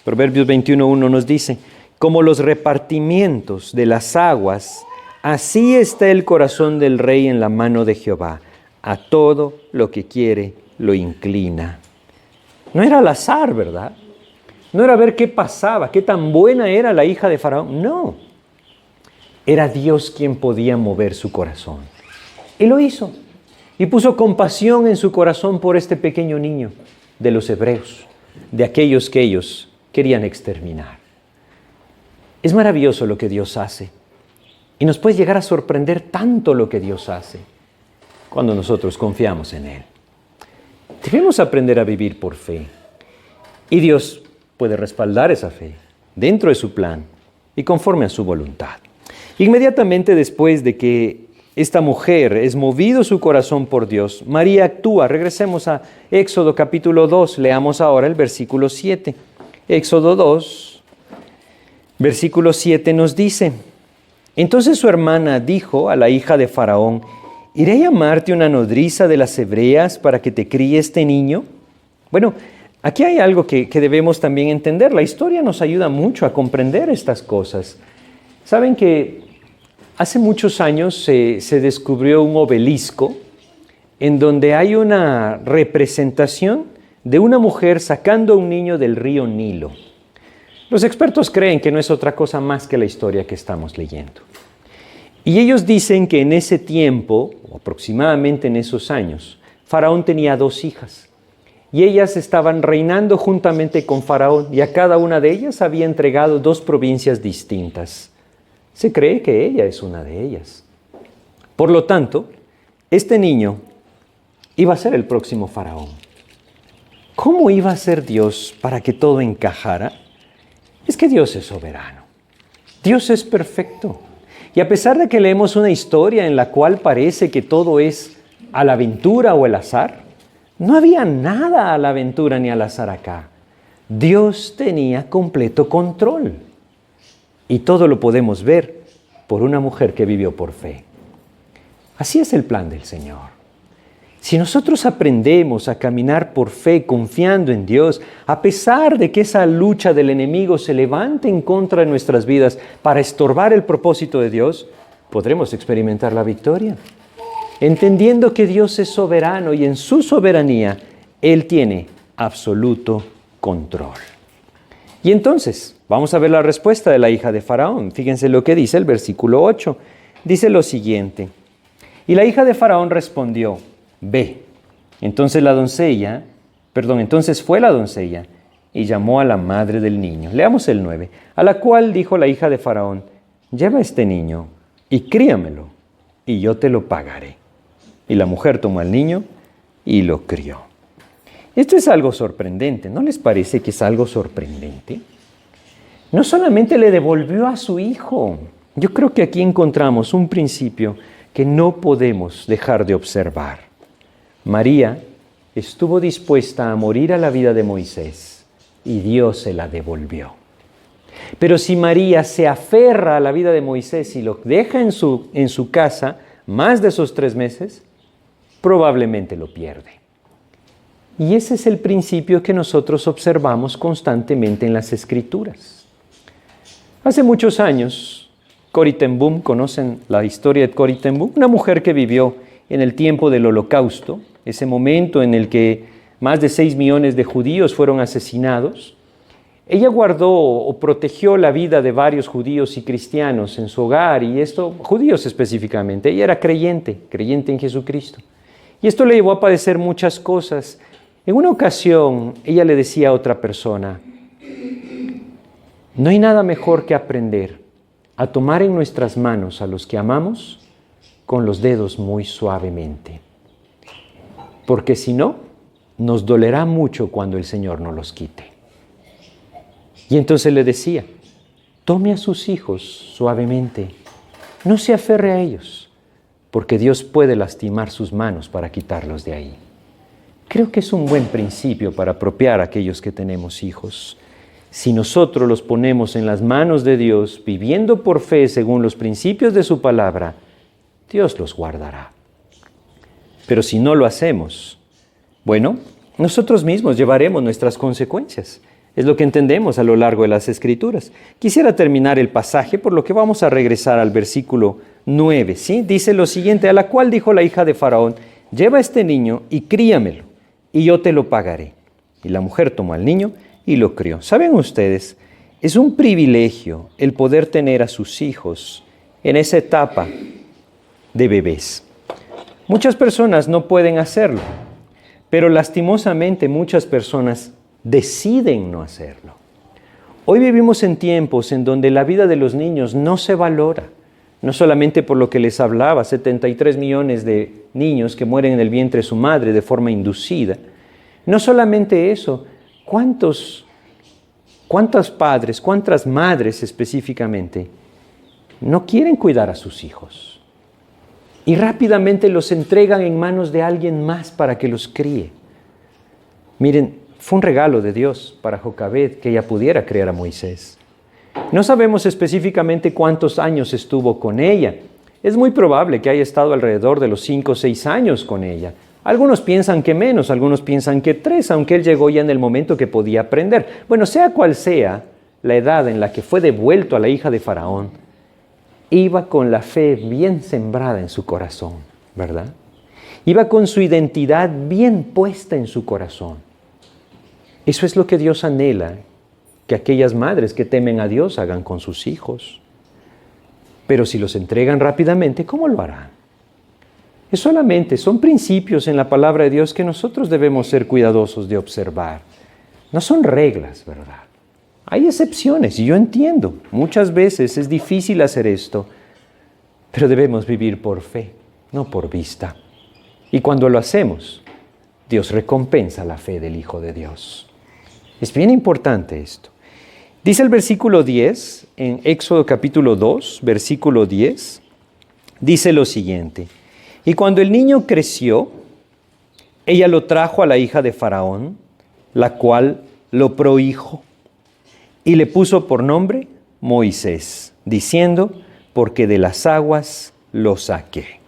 Speaker 2: Proverbios 21:1 nos dice, como los repartimientos de las aguas, así está el corazón del rey en la mano de Jehová. A todo lo que quiere lo inclina. No era al azar, ¿verdad? No era ver qué pasaba, qué tan buena era la hija de Faraón. No. Era Dios quien podía mover su corazón. Y lo hizo. Y puso compasión en su corazón por este pequeño niño de los hebreos, de aquellos que ellos querían exterminar. Es maravilloso lo que Dios hace. Y nos puede llegar a sorprender tanto lo que Dios hace cuando nosotros confiamos en Él. Debemos aprender a vivir por fe. Y Dios puede respaldar esa fe dentro de su plan y conforme a su voluntad. Inmediatamente después de que esta mujer es movido su corazón por Dios, María actúa. Regresemos a Éxodo capítulo 2. Leamos ahora el versículo 7. Éxodo 2, versículo 7 nos dice: Entonces su hermana dijo a la hija de Faraón, ¿iré a llamarte una nodriza de las hebreas para que te críe este niño? Bueno, aquí hay algo que debemos también entender. La historia nos ayuda mucho a comprender estas cosas. Saben que hace muchos años se descubrió un obelisco en donde hay una representación de una mujer sacando a un niño del río Nilo. Los expertos creen que no es otra cosa más que la historia que estamos leyendo. Y ellos dicen que en ese tiempo, o aproximadamente en esos años, Faraón tenía 2 hijas. Y ellas estaban reinando juntamente con Faraón, y a cada una de ellas había entregado 2 provincias distintas. Se cree que ella es una de ellas. Por lo tanto, este niño iba a ser el próximo Faraón. ¿Cómo iba a ser Dios para que todo encajara? Es que Dios es soberano. Dios es perfecto. Y a pesar de que leemos una historia en la cual parece que todo es a la aventura o el azar, no había nada a la aventura ni al azar acá. Dios tenía completo control. Y todo lo podemos ver por una mujer que vivió por fe. Así es el plan del Señor. Si nosotros aprendemos a caminar por fe confiando en Dios, a pesar de que esa lucha del enemigo se levante en contra de nuestras vidas para estorbar el propósito de Dios, podremos experimentar la victoria. Entendiendo que Dios es soberano y en su soberanía Él tiene absoluto control. Y entonces, vamos a ver la respuesta de la hija de Faraón. Fíjense lo que dice el versículo 8. Dice lo siguiente: Y la hija de Faraón respondió: Ve. Entonces fue la doncella y llamó a la madre del niño. Leamos el 9. A la cual dijo la hija de Faraón: Lleva a este niño y críamelo, y yo te lo pagaré. Y la mujer tomó al niño y lo crió. Esto es algo sorprendente, ¿no les parece que es algo sorprendente? no solamente le devolvió a su hijo. Yo creo que aquí encontramos un principio que no podemos dejar de observar. María estuvo dispuesta a morir a la vida de Moisés y Dios se la devolvió. Pero si María se aferra a la vida de Moisés y lo deja en su casa más de esos 3 meses, probablemente lo pierde. Y ese es el principio que nosotros observamos constantemente en las Escrituras. Hace muchos años, Corrie ten Boom, ¿conocen la historia de Corrie ten Boom? Una mujer que vivió en el tiempo del Holocausto, ese momento en el que más de 6 millones de judíos fueron asesinados. Ella guardó o protegió la vida de varios judíos y cristianos en su hogar, y judíos específicamente. Ella era creyente en Jesucristo. Y esto le llevó a padecer muchas cosas. En una ocasión, ella le decía a otra persona, no hay nada mejor que aprender a tomar en nuestras manos a los que amamos con los dedos muy suavemente. Porque si no, nos dolerá mucho cuando el Señor nos los quite. Y entonces le decía, tome a sus hijos suavemente, no se aferre a ellos, porque Dios puede lastimar sus manos para quitarlos de ahí. Creo que es un buen principio para apropiar a aquellos que tenemos hijos. Si nosotros los ponemos en las manos de Dios, viviendo por fe según los principios de su palabra, Dios los guardará. Pero si no lo hacemos, bueno, nosotros mismos llevaremos nuestras consecuencias. Es lo que entendemos a lo largo de las Escrituras. Quisiera terminar el pasaje, por lo que vamos a regresar al versículo 9, ¿sí? Dice lo siguiente, a la cual dijo la hija de Faraón, lleva a este niño y críamelo, y yo te lo pagaré. Y la mujer tomó al niño y lo crió. ¿Saben ustedes? Es un privilegio el poder tener a sus hijos en esa etapa de bebés. Muchas personas no pueden hacerlo, pero lastimosamente muchas personas deciden no hacerlo. Hoy vivimos en tiempos en donde la vida de los niños no se valora, no solamente por lo que les hablaba, 73 millones de niños que mueren en el vientre de su madre de forma inducida. No solamente eso, ¿cuántos padres, cuántas madres específicamente no quieren cuidar a sus hijos? Y rápidamente los entregan en manos de alguien más para que los críe. Miren, fue un regalo de Dios para Jocabed que ella pudiera criar a Moisés. No sabemos específicamente cuántos años estuvo con ella. Es muy probable que haya estado alrededor de los 5 o 6 años con ella. Algunos piensan que menos, algunos piensan que 3, aunque él llegó ya en el momento que podía aprender. Bueno, sea cual sea la edad en la que fue devuelto a la hija de Faraón, iba con la fe bien sembrada en su corazón, ¿verdad? Iba con su identidad bien puesta en su corazón. Eso es lo que Dios anhela, que aquellas madres que temen a Dios hagan con sus hijos. Pero si los entregan rápidamente, ¿cómo lo harán? Son principios en la palabra de Dios que nosotros debemos ser cuidadosos de observar. No son reglas, ¿verdad? Hay excepciones, y yo entiendo, muchas veces es difícil hacer esto, pero debemos vivir por fe, no por vista. Y cuando lo hacemos, Dios recompensa la fe del Hijo de Dios. Es bien importante esto. Dice el versículo 10, en Éxodo capítulo 2, versículo 10, dice lo siguiente, y cuando el niño creció, ella lo trajo a la hija de Faraón, la cual lo prohijo, y le puso por nombre Moisés, diciendo, porque de las aguas lo saqué.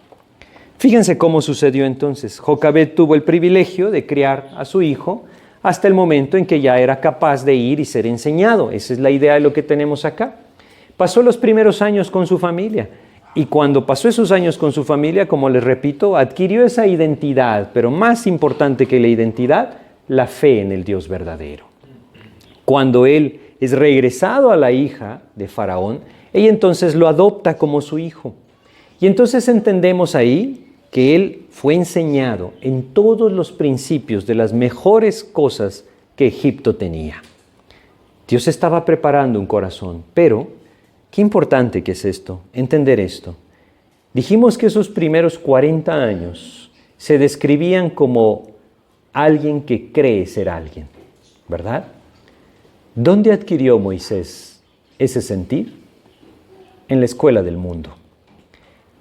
Speaker 2: Fíjense cómo sucedió entonces. Jocabed tuvo el privilegio de criar a su hijo hasta el momento en que ya era capaz de ir y ser enseñado. Esa es la idea de lo que tenemos acá. Pasó los primeros años con su familia, y cuando pasó esos años con su familia, como les repito, adquirió esa identidad, pero más importante que la identidad, la fe en el Dios verdadero. Cuando él es regresado a la hija de Faraón, ella entonces lo adopta como su hijo. Y entonces entendemos ahí que él fue enseñado en todos los principios de las mejores cosas que Egipto tenía. Dios estaba preparando un corazón, pero qué importante que es esto, entender esto. Dijimos que esos primeros 40 años se describían como alguien que cree ser alguien, ¿verdad? ¿Dónde adquirió Moisés ese sentir en la escuela del mundo.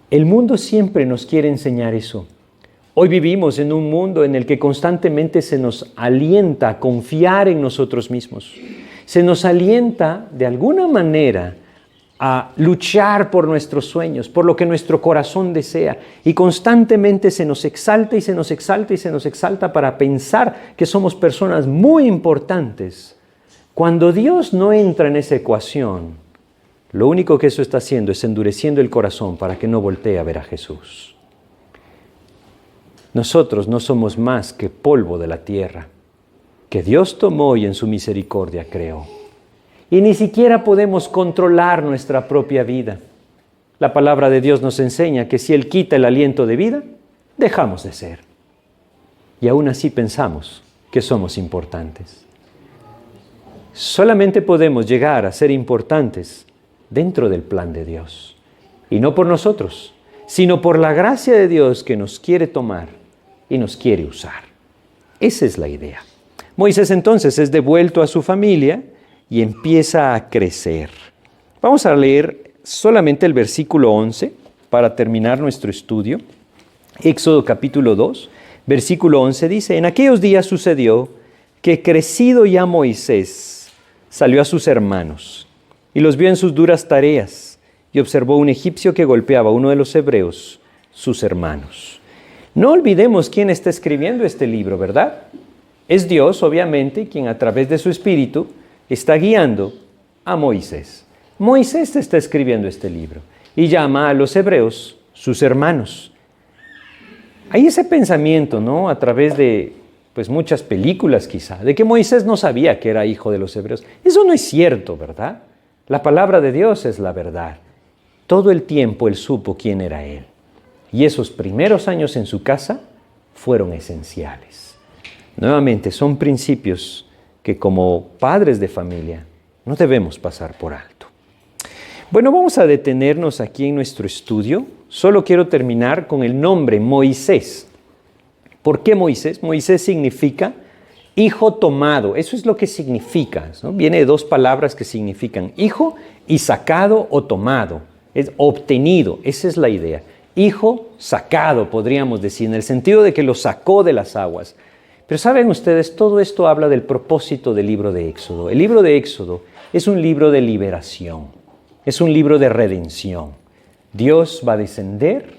Speaker 2: El mundo siempre nos quiere enseñar eso. Hoy vivimos en un mundo en el que constantemente se nos alienta a confiar en nosotros mismos. Se nos alienta de alguna manera a luchar por nuestros sueños, por lo que nuestro corazón desea. Y constantemente se nos exalta y se nos exalta y se nos exalta para pensar que somos personas muy importantes. Cuando Dios no entra en esa ecuación, lo único que eso está haciendo es endureciendo el corazón para que no voltee a ver a Jesús. Nosotros no somos más que polvo de la tierra, que Dios tomó y en su misericordia creó. Y ni siquiera podemos controlar nuestra propia vida. La palabra de Dios nos enseña que si Él quita el aliento de vida, dejamos de ser. Y aún así pensamos que somos importantes. Solamente podemos llegar a ser importantes dentro del plan de Dios. Y no por nosotros, sino por la gracia de Dios que nos quiere tomar y nos quiere usar. Esa es la idea. Moisés entonces es devuelto a su familia y empieza a crecer. Vamos a leer solamente el versículo 11 para terminar nuestro estudio. Éxodo capítulo 2, versículo 11 dice: En aquellos días sucedió que crecido ya Moisés salió a sus hermanos y los vio en sus duras tareas y observó un egipcio que golpeaba a uno de los hebreos, sus hermanos. No olvidemos quién está escribiendo este libro, ¿verdad? Es Dios, obviamente, quien a través de su Espíritu está guiando a Moisés. Moisés está escribiendo este libro y llama a los hebreos sus hermanos. Hay ese pensamiento, ¿no? A través de muchas películas quizá, de que Moisés no sabía que era hijo de los hebreos. Eso no es cierto, ¿verdad? La palabra de Dios es la verdad. Todo el tiempo él supo quién era él. Y esos primeros años en su casa fueron esenciales. Nuevamente, son principios que como padres de familia no debemos pasar por alto. Bueno, vamos a detenernos aquí en nuestro estudio. Solo quiero terminar con el nombre Moisés. ¿Por qué Moisés? Moisés significa hijo tomado. Eso es lo que significa, ¿no? Viene de dos palabras que significan hijo y sacado o tomado. Es obtenido, esa es la idea. Hijo sacado, podríamos decir, en el sentido de que lo sacó de las aguas. Pero saben ustedes, todo esto habla del propósito del libro de Éxodo. El libro de Éxodo es un libro de liberación, es un libro de redención. Dios va a descender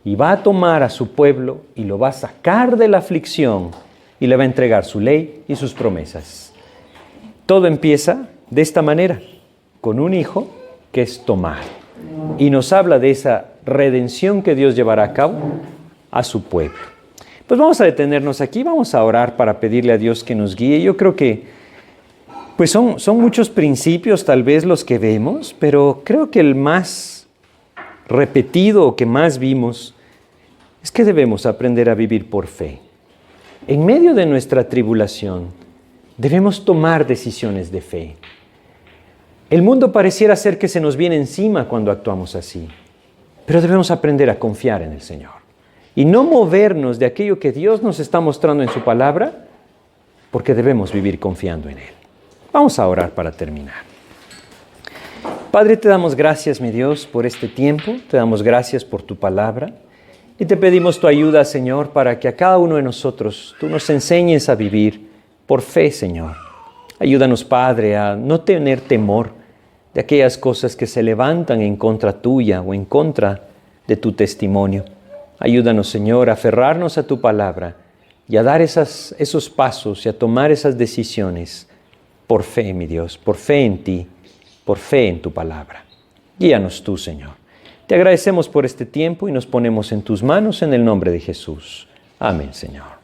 Speaker 2: y va a tomar a su pueblo y lo va a sacar de la aflicción y le va a entregar su ley y sus promesas. Todo empieza de esta manera, con un hijo que es tomado. Y nos habla de esa redención que Dios llevará a cabo a su pueblo. Pues vamos a detenernos aquí, vamos a orar para pedirle a Dios que nos guíe. Yo creo que son muchos principios tal vez los que vemos, pero creo que el más repetido o que más vimos es que debemos aprender a vivir por fe. En medio de nuestra tribulación debemos tomar decisiones de fe. El mundo pareciera ser que se nos viene encima cuando actuamos así, pero debemos aprender a confiar en el Señor. Y no movernos de aquello que Dios nos está mostrando en su palabra, porque debemos vivir confiando en Él. Vamos a orar para terminar. Padre, te damos gracias, mi Dios, por este tiempo. Te damos gracias por tu palabra. Y te pedimos tu ayuda, Señor, para que a cada uno de nosotros tú nos enseñes a vivir por fe, Señor. Ayúdanos, Padre, a no tener temor de aquellas cosas que se levantan en contra tuya o en contra de tu testimonio. Ayúdanos, Señor, a aferrarnos a tu palabra y a dar esos pasos y a tomar esas decisiones por fe, mi Dios, por fe en ti, por fe en tu palabra. Guíanos tú, Señor. Te agradecemos por este tiempo y nos ponemos en tus manos en el nombre de Jesús. Amén, Señor.